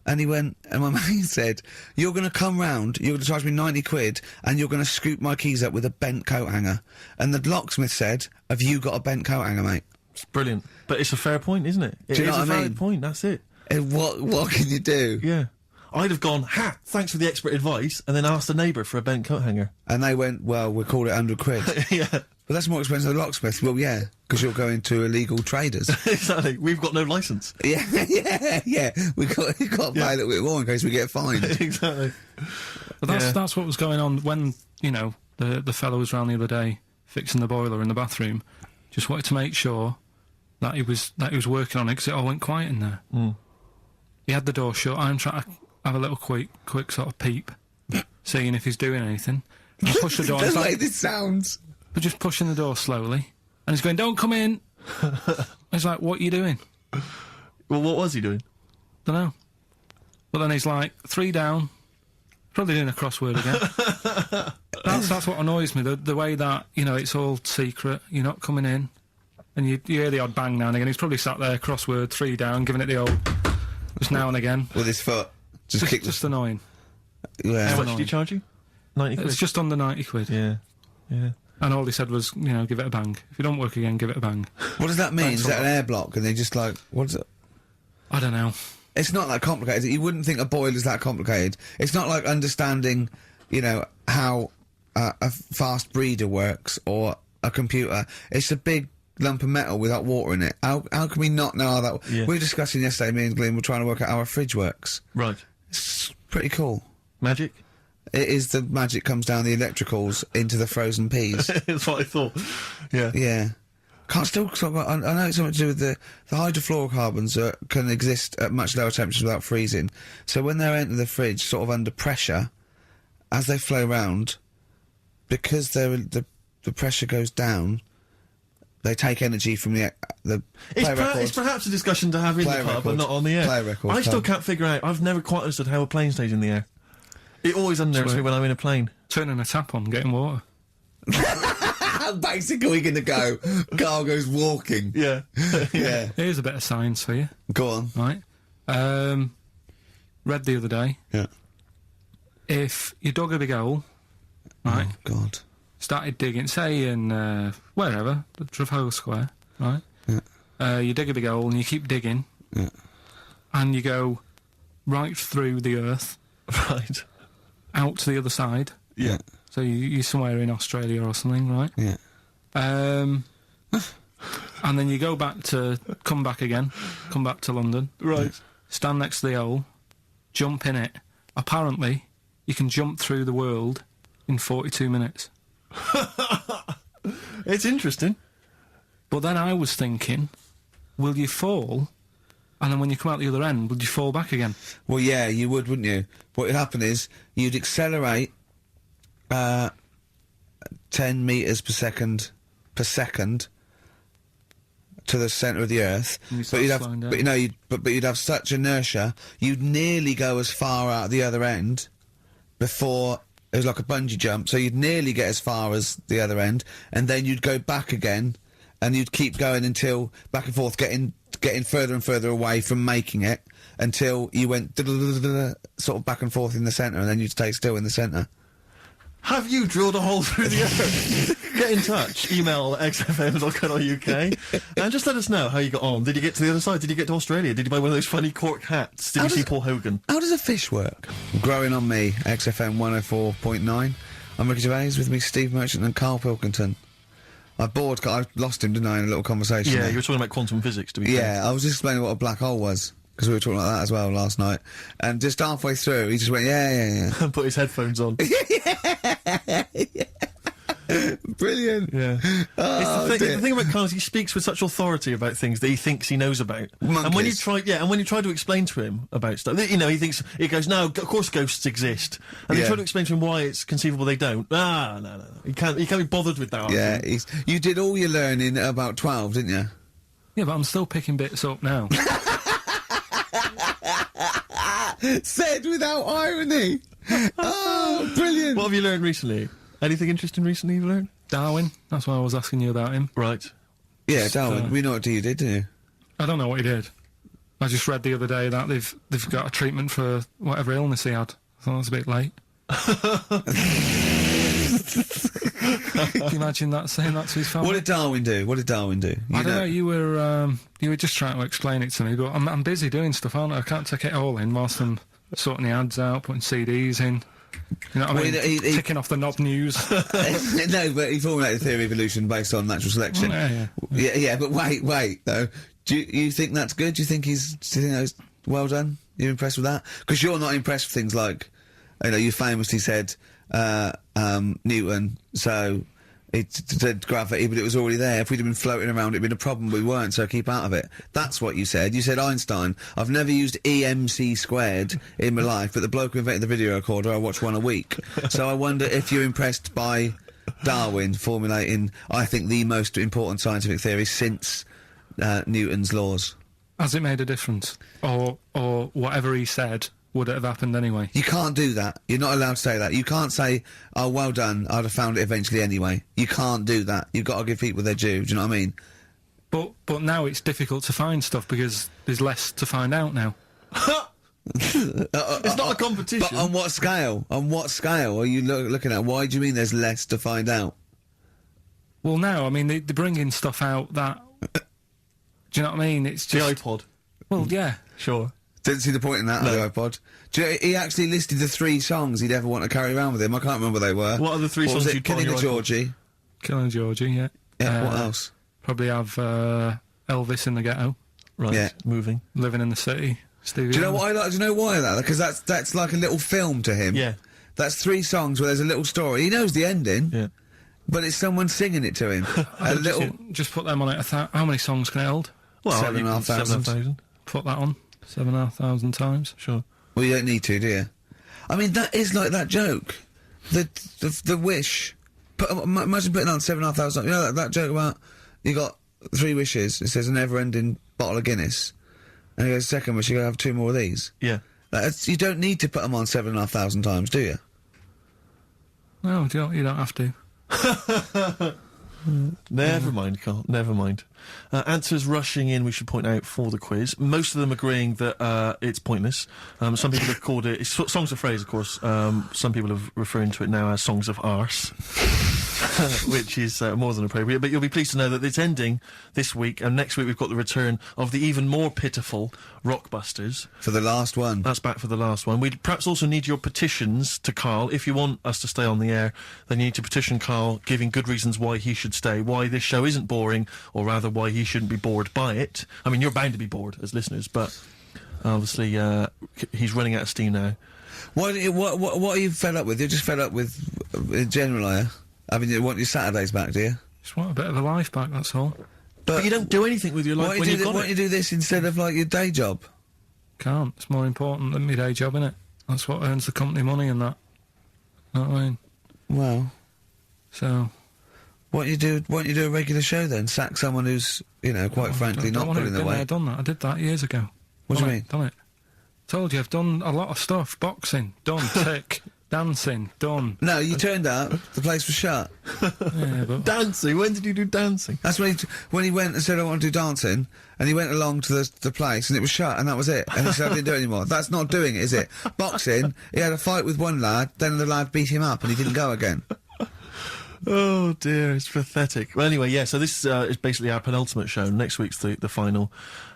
And he went, and my mate said, you're going to come round, you're going to charge me 90 quid, and you're going to scoop my keys up with a bent coat hanger. And the locksmith said, have you got a bent coat hanger, mate? It's brilliant. But it's a fair point, isn't it? It Do you is know a what I valid mean? point, that's it. And what can you do? Yeah. I'd have gone, thanks for the expert advice, and then asked the neighbour for a bent coat hanger. And they went, well, we'll call it 100 quid. Yeah. But that's more expensive than a locksmith. Well, yeah, because you're going to illegal traders. Exactly. We've got no licence. Yeah. We've got to pay a little bit more in case we get fined. Exactly. But that's what was going on when, you know, the fellow was round the other day fixing the boiler in the bathroom. Just wanted to make sure that he was working on it, because it all went quiet in there. Mm. He had the door shut. I'm trying to have a little quick sort of peep, seeing if he's doing anything. And I push the door. And The it's way like, this sounds. but just pushing the door slowly, and he's going, "Don't come in." He's like, "What are you doing?" Well, what was he doing? Don't know. But then he's like, 3 down. Probably doing a crossword again. That's what annoys me. The way that, you know, it's all secret. You're not coming in, and you hear the odd bang now and again. He's probably sat there, crossword, 3 down, giving it the old just now and again. With his foot. Just kick Just annoying. Yeah. How much annoying. did he charge you? 90 quid? It's just under 90 quid. Yeah. Yeah. And all he said was, you know, give it a bang. If you don't work again, give it a bang. What does that mean? Thanks Is a that lot. an air block? And they just like, what is it? I don't know. It's not that complicated. You wouldn't think a boiler's that complicated. It's not like understanding, you know, how a fast breeder works or a computer. It's a big lump of metal without water in it. How can we not know how that... Yeah. We were discussing yesterday, me and Glenn were trying to work out how a fridge works. Right. It's pretty cool. Magic? it is the magic comes down the electricals into the frozen peas. That's what I thought. Yeah. Yeah. Can't still. I know it's something to do with the hydrofluorocarbons can exist at much lower temperatures without freezing. So when they enter the fridge, sort of under pressure, as they flow round, because the pressure goes down, they take energy from the It's perhaps a discussion to have in the pub, but not on the air. I still can't figure out. I've never quite understood how a plane stays in the air. It always unnerves me when I'm in a plane. Turning a tap on, getting water. Basically gonna go. Karl goes walking. Yeah. Yeah. Here's a bit of science for you. Go on. Right. Read the other day. Yeah. If you dug a big hole, right, Oh, God. started digging, say in wherever, the Trafalgar Square, right? Yeah. You dig a big hole and you keep digging, Yeah. and you go right through the earth, Right. out to the other side. Yeah. So you're somewhere in Australia or something, right? Yeah. And then you come back to London. Right. Stand next to the hole, jump in it. Apparently, you can jump through the world in 42 minutes. It's interesting. But then I was thinking, will you fall? And then when you come out the other end, would you fall back again? Well, yeah, you would, wouldn't you? What would happen is you'd accelerate 10 metres per second to the centre of the Earth, but you'd have such inertia, you'd nearly go as far out the other end before it was like a bungee jump. So you'd nearly get as far as the other end, and then you'd go back again, and you'd keep going until back and forth, getting further and further away from making it until you went sort of back and forth in the centre, and then you'd stay still in the centre. Have you drilled a hole through the earth? Get in touch. Email xfm.co.uk and just let us know how you got on. Did you get to the other side? Did you get to Australia? Did you buy one of those funny cork hats? Did you see Paul Hogan? How does a fish work? Growing on me, XFM 104.9. I'm Ricky Gervais, with me Steve Merchant and Karl Pilkington. I lost him, didn't I, in a little conversation Yeah, there? you were talking about quantum physics, to be fair. Yeah, I was just explaining what a black hole was, because we were talking about that as well last night. And just halfway through, he just went, yeah. Put his headphones on. Brilliant. Yeah. Oh, the dear. thing about Karl is he speaks with such authority about things that he thinks he knows about. Monkeys. And when you try to explain to him about stuff, he goes, no, of course ghosts exist. And you Yeah. try to explain to him why it's conceivable they don't. No. He can't be bothered with that. Yeah, you did all your learning at about 12, didn't you? Yeah, but I'm still picking bits up now. Said without irony. Oh, brilliant. What have you learned recently? Anything interesting recently you've learned? Darwin, that's why I was asking you about him. Right. Yeah, Darwin, we know what you did, didn't you? I don't know what he did. I just read the other day that they've got a treatment for whatever illness he had. I thought it was a bit late. Can you imagine that, saying that to his family? What did Darwin do? I don't know. You were just trying to explain it to me, but I'm busy doing stuff, aren't I? I can't take it all in whilst I'm sorting the ads out, putting CDs in. You know what I mean? Ticking off the knob news. No, but he formulated a theory of evolution based on natural selection. Yeah, but wait, though. Do you think that's good? Do you think that was well done? You're impressed with that? Because you're not impressed with things like, you famously said Newton, so it said gravity, but it was already there. If we'd have been floating around, it'd been a problem. We weren't, so keep out of it. That's what you said. You said Einstein. I've never used EMC squared in my life, but the bloke who invented the video recorder, I watch one a week. So I wonder if you're impressed by Darwin formulating, I think, the most important scientific theory since Newton's laws. Has it made a difference? Or whatever he said, would it have happened anyway? You can't do that. You're not allowed to say that. You can't say, oh, well done, I'd have found it eventually anyway. You can't do that. You've got to give people their due, do you know what I mean? But now it's difficult to find stuff because there's less to find out now. It's not a competition. But on what scale? On what scale are you looking at? Why do you mean there's less to find out? Well, now, I mean, they're bringing stuff out that... Do you know what I mean? It's The just... iPod. Well, yeah. Sure. Didn't see the point in that, No. the iPod. He actually listed the 3 songs he'd ever want to carry around with him. I can't remember what they were. What are the 3 What songs was it? you'd put on Killing a your iPod? Georgie. Killing Georgie, yeah. Yeah, what else? Probably have Elvis in the Ghetto, Right. Yeah. Moving. Living in the City, Stevie. Do you know what I like? Do you know why that? Because that's like a little film to him. Yeah. That's 3 songs where there's a little story. He knows the ending. Yeah. But it's someone singing it to him. A little... Just put them on it. How many songs can it hold? Well, 7,500. 7,500. Put that on 7,500 times. Sure. Well, you don't need to, do you? I mean, that is like that joke. The wish. Imagine putting on 7,500. You know that joke about you got 3 wishes. It says a never-ending bottle of Guinness. And he goes, second wish, you gotta have 2 more of these. Yeah. You don't need to put them on 7,500 times, do you? No, you don't have to. Never mind, Carl. Never mind. Answers rushing in, we should point out, for the quiz. Most of them agreeing that it's pointless. Some people have called it... It's songs of phrase, of course. Some people are referring to it now as songs of arse. Which is more than appropriate. But you'll be pleased to know that it's ending this week, and next week we've got the return of the even more pitiful Rockbusters. For the last one. That's back for the last one. We'd perhaps also need your petitions to Karl. If you want us to stay on the air, then you need to petition Karl, giving good reasons why he should stay, why this show isn't boring, or rather why he shouldn't be bored by it. I mean, you're bound to be bored as listeners, but obviously he's running out of steam now. What are you fed up with? You're just fed up with, in general, are you? I mean, you want your Saturdays back, do you? Just want a bit of a life back, that's all. But you don't do anything with your life when you've got it. Why don't you do this instead of, like, your day job? Can't. It's more important than my day job, innit? That's what earns the company money and that. Know what I mean? Well... So... Why don't you do a regular show then? Sack someone who's, you know, quite frankly, not putting their weight. I've done that. I did that years ago. What do you mean? Done it. Told you, I've done a lot of stuff. Boxing, done. Tick. Dancing, done. No, you turned up, the place was shut. Yeah, but... Dancing? When did you do dancing? That's when he went and said, I want to do dancing, and he went along to the place, and it was shut, and that was it. And he said, I didn't do it anymore. That's not doing it, is it? Boxing, he had a fight with one lad, then the lad beat him up, and he didn't go again. Oh dear, it's pathetic. Well, anyway, yeah, so this is basically our penultimate show. Next week's the final,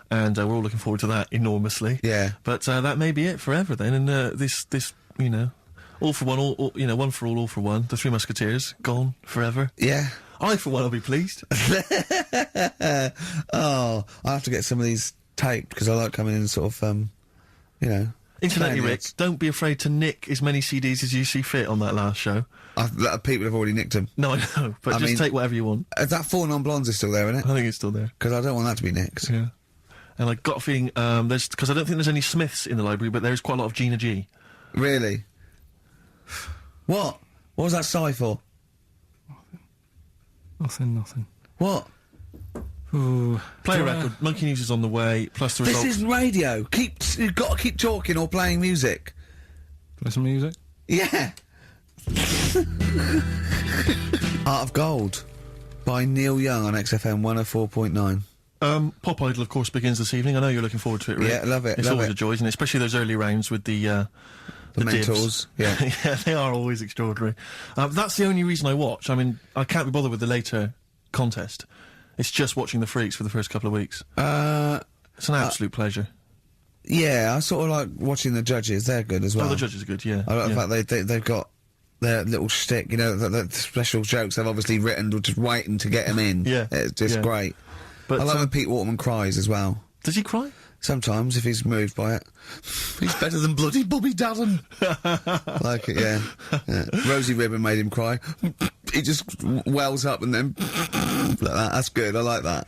and we're all looking forward to that enormously. Yeah. But that may be it forever then, and this, you know, all for one, all, you know, one for all for one. The Three Musketeers, gone forever. Yeah. I, for one, will be pleased. Oh, I have to get some of these taped, because I like coming in and sort of, you know... Incidentally, Rick, don't be afraid to nick as many CDs as you see fit on that last show. People have already nicked them. No, I know, but just take whatever you want. That 4 Non-Blondes is still there, isn't it? I think it's still there. Because I don't want that to be nicked. Yeah. And I got a feeling, because I don't think there's any Smiths in the library, but there's quite a lot of Gina G. Really? What? What was that sigh for? Nothing. What? Ooh. Play a record. Monkey News is on the way, plus the results. This isn't radio. You've got to keep talking or playing music. Play some music? Yeah. Heart of Gold by Neil Young on XFM 104.9. Pop Idol, of course, begins this evening. I know you're looking forward to it, Rick. Yeah, love it. It's love always it. a joy, isn't it? Especially those early rounds with the mentors. Divs. Yeah. Yeah, they are always extraordinary. That's the only reason I watch. I mean, I can't be bothered with the later contest. It's just watching the freaks for the first couple of weeks. It's an absolute pleasure. Yeah, I sort of like watching the judges. They're good as well. Oh, the judges are good, yeah. I like the fact they've got their little shtick, you know, the special jokes they've obviously written, just waiting to get them in. Yeah. It's just great. But I like when Pete Waterman cries as well. Does he cry? Sometimes, if he's moved by it. He's better than bloody Bobby Daddon. Like it, yeah. Rosie Ribbon made him cry. He just wells up and then... like that. That's good, I like that.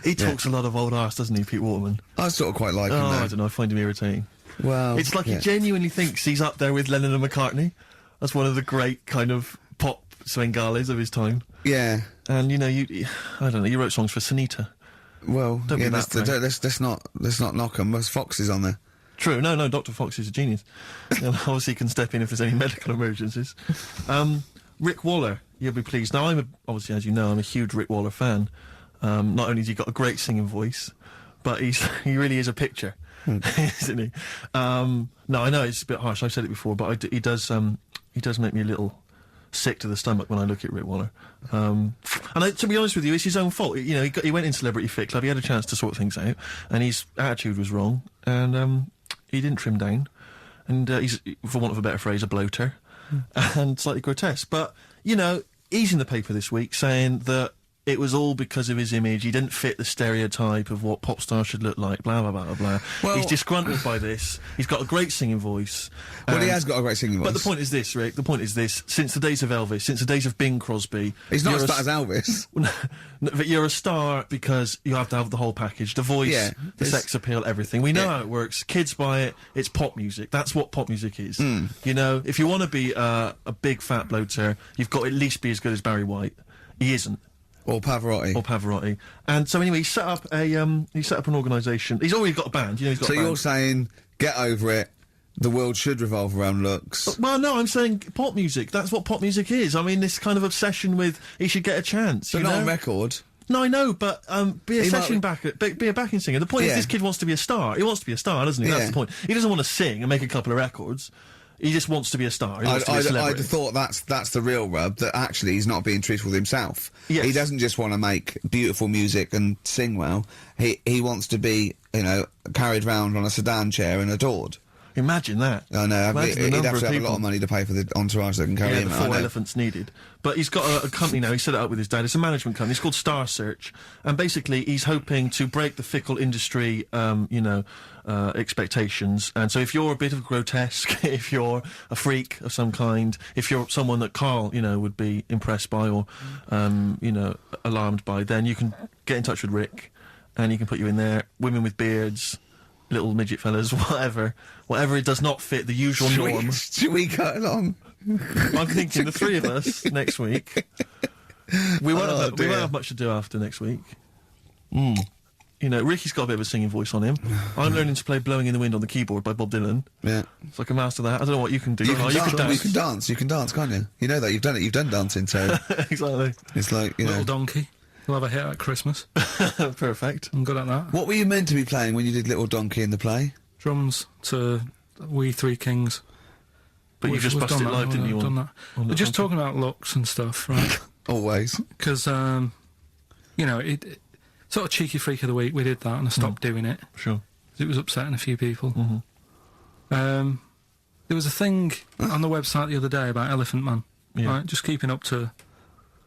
He talks a lot of old arse, doesn't he, Pete Waterman? I sort of quite like him, Oh, though. I don't know, I find him irritating. Well... It's like he genuinely thinks he's up there with Lennon and McCartney. That's one of the great kind of pop Swengales of his time. Yeah. And, you know, I don't know, you wrote songs for Sunita. Well, Don't be let's not knock him. There's Foxes on there. True, no, Dr. Fox is a genius. And obviously he can step in if there's any medical emergencies. Rick Waller, you'll be pleased. Now, obviously, as you know, I'm a huge Rick Waller fan. Not only has he got a great singing voice, but he really is a picture, isn't he? No, I know it's a bit harsh. I've said it before, but he does make me a little sick to the stomach when I look at Rick Waller. And to be honest with you, it's his own fault. You know, he went in Celebrity Fit Club, he had a chance to sort things out, and his attitude was wrong, and he didn't trim down, and he's, for want of a better phrase, a bloater, and slightly grotesque. But, you know, he's in the paper this week saying that it was all because of his image. He didn't fit the stereotype of what pop stars should look like, blah, blah, blah, blah. Well- He's disgruntled by this. He's got a great singing voice. Well, he and- has got a great singing voice. But the point is this, Rick, the point is this. Since the days of Elvis, since the days of Bing Crosby... He's not you're as a fat as Elvis. But you're a star because you have to have the whole package. The voice, Yeah, the it's- sex appeal, everything. We know Yeah. how it works. Kids buy it. It's pop music. That's what pop music is. Hmm. You know, if you want to be a big fat bloater, you've got to at least be as good as Barry White. He isn't. Or Pavarotti. Or Pavarotti. And so anyway, he set up an organisation. He's already got a band. You know, he's got So a band. you're saying, get over it, the world should revolve around looks. Well, no, I'm saying pop music. That's what pop music is. I mean, this kind of obsession with he should get a chance. But you not know? on record. No, I know, but be a He session might- backer, be a backing singer. The point is, Yeah. this kid wants to be a star. He wants to be a star, doesn't he? Yeah. That's the point. He doesn't want to sing and make a couple of records. He just wants to be a star. He wants to be a I'd celebrity. have thought that's the real rub, that actually he's not being truthful with himself. Yes. He doesn't just want to make beautiful music and sing well. He wants to be, you know, carried round on a sedan chair and adored. Imagine that. I know. Imagine the He'd number have to of have a lot people. of money to pay for the entourage that can carry Yeah, him. the I 4 know. elephants needed. But he's got a company now. He set it up with his dad. It's a management company. It's called Star Search, and basically he's hoping to break the fickle industry, expectations. And so, if you're a bit of grotesque, if you're a freak of some kind, if you're someone that Karl, would be impressed by or, alarmed by, then you can get in touch with Rick, and he can put you in there. Women with beards, little midget fellas, whatever it does not fit the usual norm. Should we cut along? I'm thinking the three of us next week. We won't, Oh, we dear. won't have much to do after next week. Ricky's got a bit of a singing voice on him. I'm learning to play "Blowing in the Wind" on the keyboard by Bob Dylan. Yeah. So I can master that. I don't know what you can do. You can, you dance, can dance. You can dance, can't you? You know that. You've done it. You've done dancing, so Exactly. it's like, you Little know. Donkey. We'll have a hit at Christmas. Perfect. I'm good at that. What were you meant to be playing when you did Little Donkey in the play? Drums to We Three Kings. But you just We've busted done live, that, didn't you? we've done that. on We're just the- talking about looks and stuff, right? Always. Because, it sort of cheeky freak of the week, we did that and I stopped doing it. Sure. 'Cause it was upsetting a few people. There was a thing on the website the other day about Elephant Man, Yeah. right? Just keeping up to,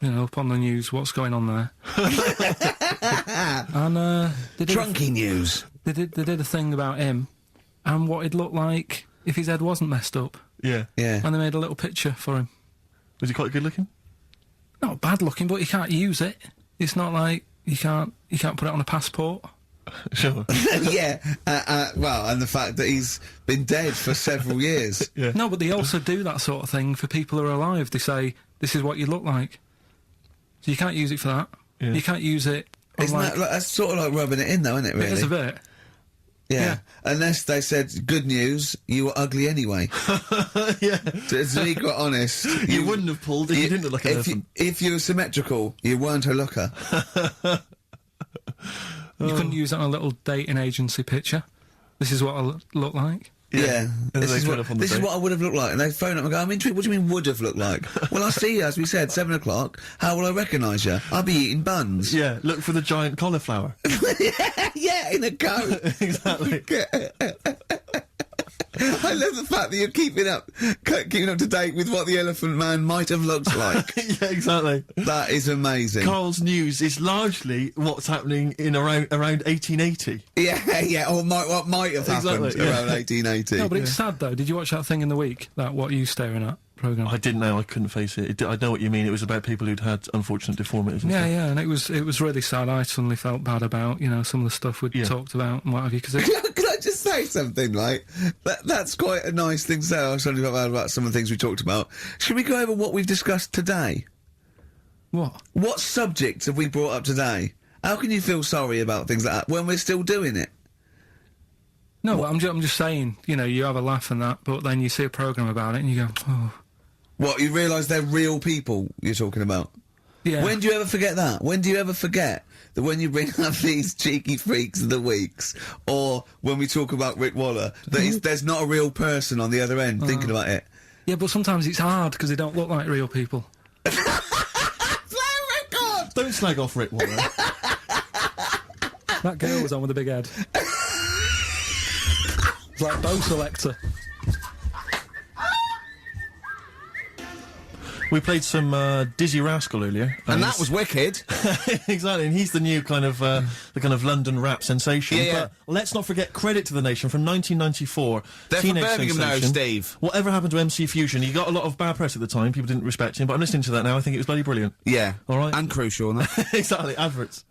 up on the news, what's going on there. And they did Drunky news. they did a thing about him and what he'd look like if his head wasn't messed up. Yeah. Yeah. And they made a little picture for him. Was he quite good looking? Not bad looking, but you can't use it. It's not like you can't put it on a passport. Sure. Yeah. Well, and the fact that he's been dead for several years. Yeah. No, but they also do that sort of thing for people who are alive. They say, this is what you look like. So you can't use it for that. Yeah. You can't use it on Isn't that that's sort of like rubbing it in, though, isn't it? Really? It is a bit. Yeah. yeah. Unless they said, good news, you were ugly anyway. Yeah. To be quite honest, You wouldn't have pulled if you didn't look like an elephant. If you were symmetrical, you weren't a looker. You couldn't use that on a little dating agency picture. This is what I look like. Yeah. And This, they is turn what, up on the this is date. what I would have looked like. And they phone up and go, I'm intrigued. What do you mean would have looked like? Well, I'll see you, as we said, 7 o'clock. How will I recognise you? I'll be eating buns. Yeah, look for the giant cauliflower. Yeah, in a coat. Exactly. I love the fact that you're keeping up to date with what the Elephant Man might have looked like. Yeah, exactly. That is amazing. Karl's news is largely what's happening in around 1880. Yeah, or what might have happened Exactly, yeah. around 1880. No, but it's sad though. Did you watch that thing in the week? That What Are You Staring At programme? I didn't know. I couldn't face it. I know what you mean. It was about people who'd had unfortunate deformities. And Yeah, stuff. yeah, and it was really sad. I suddenly felt bad about some of the stuff we'd Yeah. talked about and what have you. Because Can I just say something, like, that's quite a nice thing to say. I was talking about some of the things we talked about. Should we go over what we've discussed today? what? What subjects have we brought up today? How can you feel sorry about things like that when we're still doing it? No, I'm just saying. You have a laugh and that, but then you see a programme about it and you go, oh, What, you realise they're real people you're talking about? yeah. When do you ever forget that? When do you ever forget that when you bring up these cheeky freaks of the weeks, or when we talk about Rick Waller, that there's not a real person on the other end thinking about it? Yeah, but sometimes it's hard because they don't look like real people. Play a record! Don't slag off Rick Waller. That girl was on with a big head. It's like Bo Selector. We played some Dizzy Rascal earlier. And that was wicked. Exactly, and he's the new kind of, the kind of London rap sensation. Yeah, yeah. But let's not forget Credit to the Nation from 1994. They're Teenage from Birmingham now, sensation. Steve. Whatever happened to MC Fusion? He got a lot of bad press at the time. People didn't respect him, but I'm listening to that now. I think it was bloody brilliant. Yeah. All right. And crucial, no? Exactly, adverts.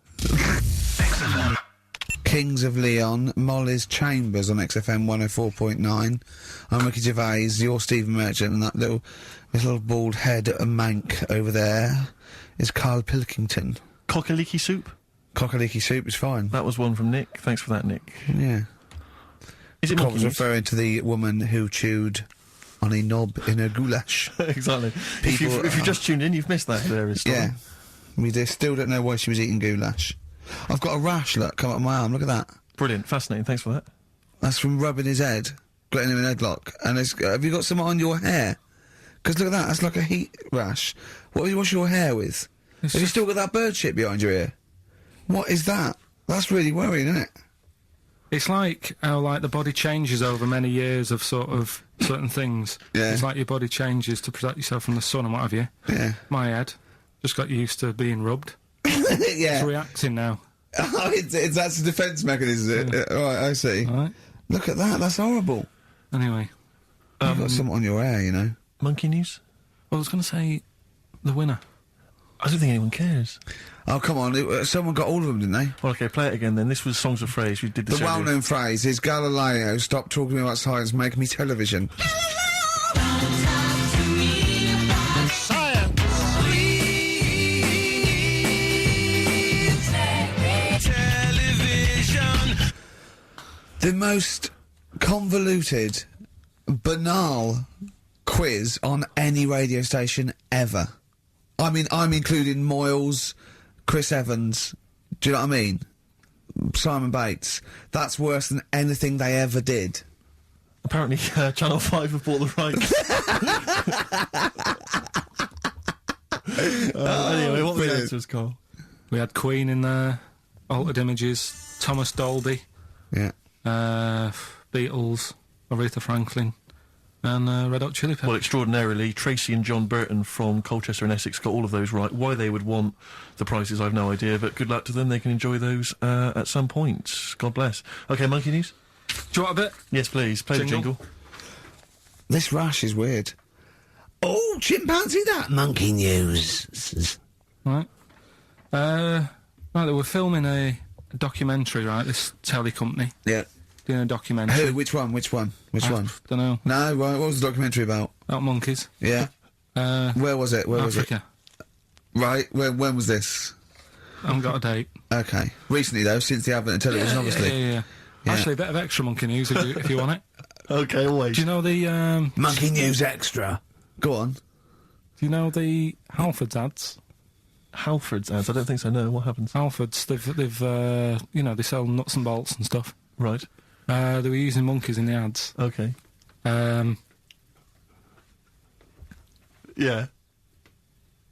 Kings of Leon, Molly's Chambers on XFM 104.9. I'm Ricky Gervais, you're Stephen Merchant, and that little bald head mank over there is Karl Pilkington. Cock-a-leaky soup? Cock-a-leaky soup is fine. That was one from Nick. Thanks for that, Nick. Yeah. Is it Cock monkey was news? referring to the woman who chewed on a knob in her goulash. Exactly. If People you've just tuned in, you've missed that hilarious story. Yeah. We still don't know why she was eating goulash. I've got a rash, look, come up my arm, look at that. Brilliant, fascinating, thanks for that. That's from rubbing his head, getting him an headlock. And have you got some on your hair? Because look at that, that's like a heat rash. What do you wash your hair with? Have you still got that bird shit behind your ear? What is that? That's really worrying, isn't it? It's like how like the body changes over many years of sort of certain things. Yeah. It's like your body changes to protect yourself from the sun and what have you. Yeah. My head just got used to being rubbed. It's Yeah. reacting now. Oh, that's a defence mechanism. Right, I see. All right. Look at that, that's horrible. Anyway, You've got something on your hair, you know. Monkey news? I was going to say the winner. I don't think anyone cares. Oh, come on, someone got all of them, didn't they? Well, okay, play it again then. This was Songs of Phrase. We did this The earlier. well-known phrase is Galileo, stop talking about science, make me television. The most convoluted, banal quiz on any radio station ever. I mean, I'm including Moyles, Chris Evans, do you know what I mean? Simon Bates. That's worse than anything they ever did. Apparently, Channel 5 have bought the rights. Anyway, what were the brilliant. answers, Carl? We had Queen in there, Altered Images, Thomas Dolby, Yeah. Beatles, Aretha Franklin, and Red Hot Chili Peppers. Well, extraordinarily, Tracy and John Burton from Colchester and Essex got all of those right. Why they would want the prizes, I've no idea, but good luck to them. They can enjoy those at some point. God bless. Okay, Monkey News? Do you want a bit? Yes, please. Play the Jingle. jingle. This rash is weird. Oh, chimpanzee that monkey news. Right. Right, they were filming a documentary, right, this telly company, Yeah. doing a documentary. Who? Which one? Which one? Don't know. No, right, what was the documentary about? About monkeys. Yeah. Where was it? Where Africa. was it? Right, when was this? I haven't got a date. Okay. Recently, though, since the advent of television, obviously. Yeah. Yeah. Actually, a bit of extra monkey news if you want it. Okay, always. Do you know the Monkey News Extra. Go on. Halfords ads? Halford's ads? I don't think so, no. What happens? Halfords, they've they sell nuts and bolts and stuff. Right. They were using monkeys in the ads. Okay. Yeah.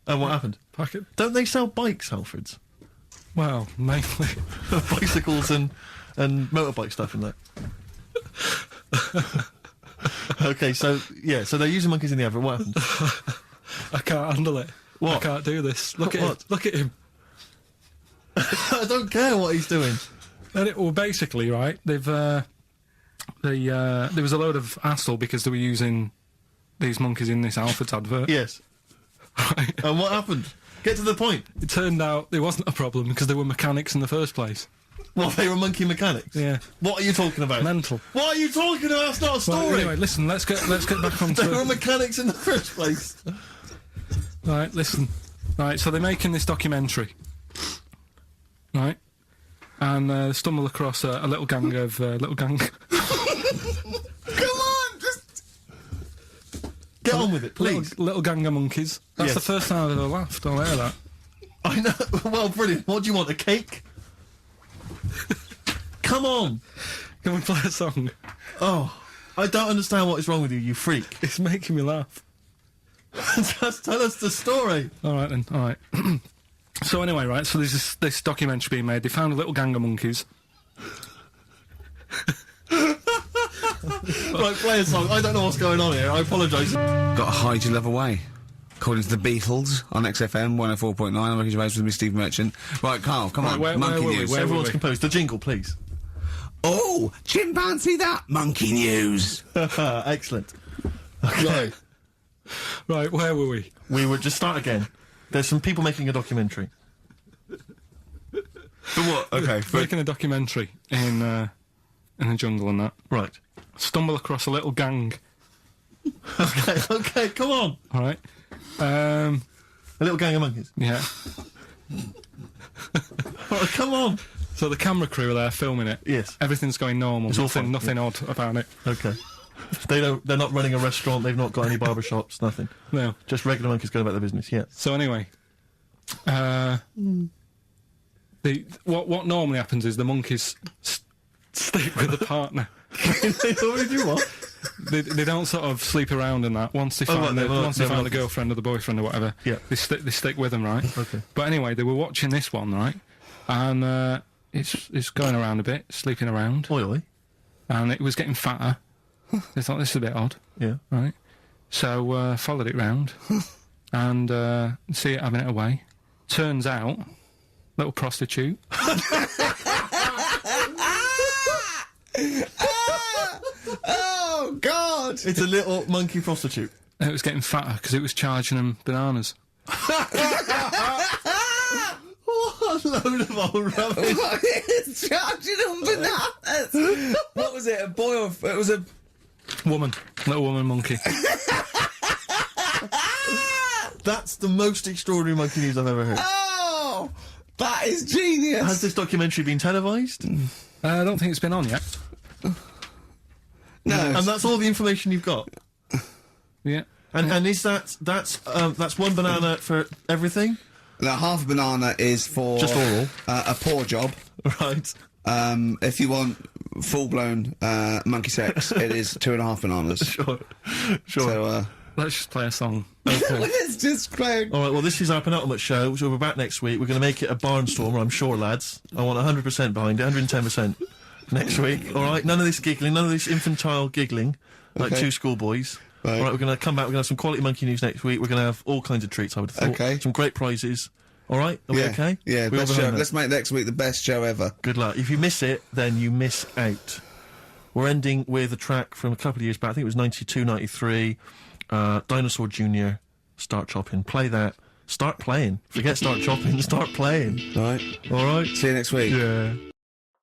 And what happened? Packet. Don't they sell bikes, Halfords? Well, mainly. Bicycles and motorbike stuff and that. Okay, so they're using monkeys in the advert. What happened? I can't handle it. What? I can't do this. Look at What? him. Look at him. I don't care what he's doing. Well, basically, right, there was a load of hassle because they were using these monkeys in this Halfords advert. Yes. Right. And what happened? Get to the point. It turned out there wasn't a problem because they were mechanics in the first place. Well, they were monkey mechanics. Yeah. What are you talking about? Mental. What are you talking about? That's not a story. Well, anyway, listen, let's get back on They were to... mechanics in the first place. Right, listen. Right, so they're making this documentary. Right? And stumble across a little gang of... Come on, just... Get on with it, please. Little gang of monkeys. That's Yes. the first time I've ever laughed. I'll hear that. I know. Well, brilliant. What do you want, a cake? Come on. Can we play a song? Oh, I don't understand what is wrong with you, you freak. It's making me laugh. Just tell us the story. All right, then. All right. So anyway, right, so there's this documentary being made. They found a little gang of monkeys. Right, play a song. I don't know what's going on here. I apologise. Got to hide your love away. According to the Beatles on XFM 104.9, I'm Ricky Gervais with me, Steve Merchant. Right, Carl, come on, where monkey were we? news. Where Everyone's we? composed. The jingle, please. Oh, chimpanzee that monkey news. Excellent. Okay. Right, where were we? We would just start again. There's some people making a documentary. For what? Okay, for Making a documentary in the jungle and that. Right. Stumble across a little gang. Okay, come on. All right. A little gang of monkeys. Yeah. Oh, come on. So the camera crew are there filming it. Yes. Everything's going normal. It's all fine, Nothing odd about it. Okay. They're not running a restaurant. They've not got any barber shops. Nothing. No. Just regular monkeys going about their business. Yeah. So anyway, what normally happens is the monkeys stick with the partner. They already do what? They don't sort of sleep around and that. Once they Oh, find right, once they they're find the monkeys. girlfriend or the boyfriend or whatever, Yeah. they stick with them, right? Okay. But anyway, they were watching this one, right? And it's going around a bit, sleeping around, Oily. and it was getting fatter. They thought this is a bit odd, Yeah. right? So followed it round and see it having it away. Turns out, little prostitute. Oh, God! It's a little monkey prostitute. And it was getting fatter because it was charging them bananas. What a load of old rubbish. It's charging them bananas! What was it, a boy or... It was a... Woman, little woman monkey. That's the most extraordinary monkey news I've ever heard. Oh! That is genius! Has this documentary been televised? I don't think it's been on yet. No. And that's all the information you've got. Yeah. And is that's one banana for everything? The half a banana is for... Just oral. A poor job. Right. If you want full-blown monkey sex, it is 2.5 bananas. Sure. So, Let's just play a song. let's just play... All right, well, this is our penultimate show, so we're back next week. We're going to make it a barnstormer, I'm sure, lads. I want 100% behind it, 110% next week. All right, none of this giggling, none of this infantile giggling, like Okay. two schoolboys. Right. All right, we're going to come back, we're going to have some quality monkey news next week. We're going to have all kinds of treats, I would have thought. Okay. Some great prizes. All right, are we okay? Yeah, We all best behind show. that? Let's make next week the best show ever. Good luck. If you miss it, then you miss out. We're ending with a track from a couple of years back. I think it was 92, 93. Dinosaur Jr. Start Chopping. Play that. Start playing. Forget start chopping. Start playing. All right. All right. See you next week. Yeah.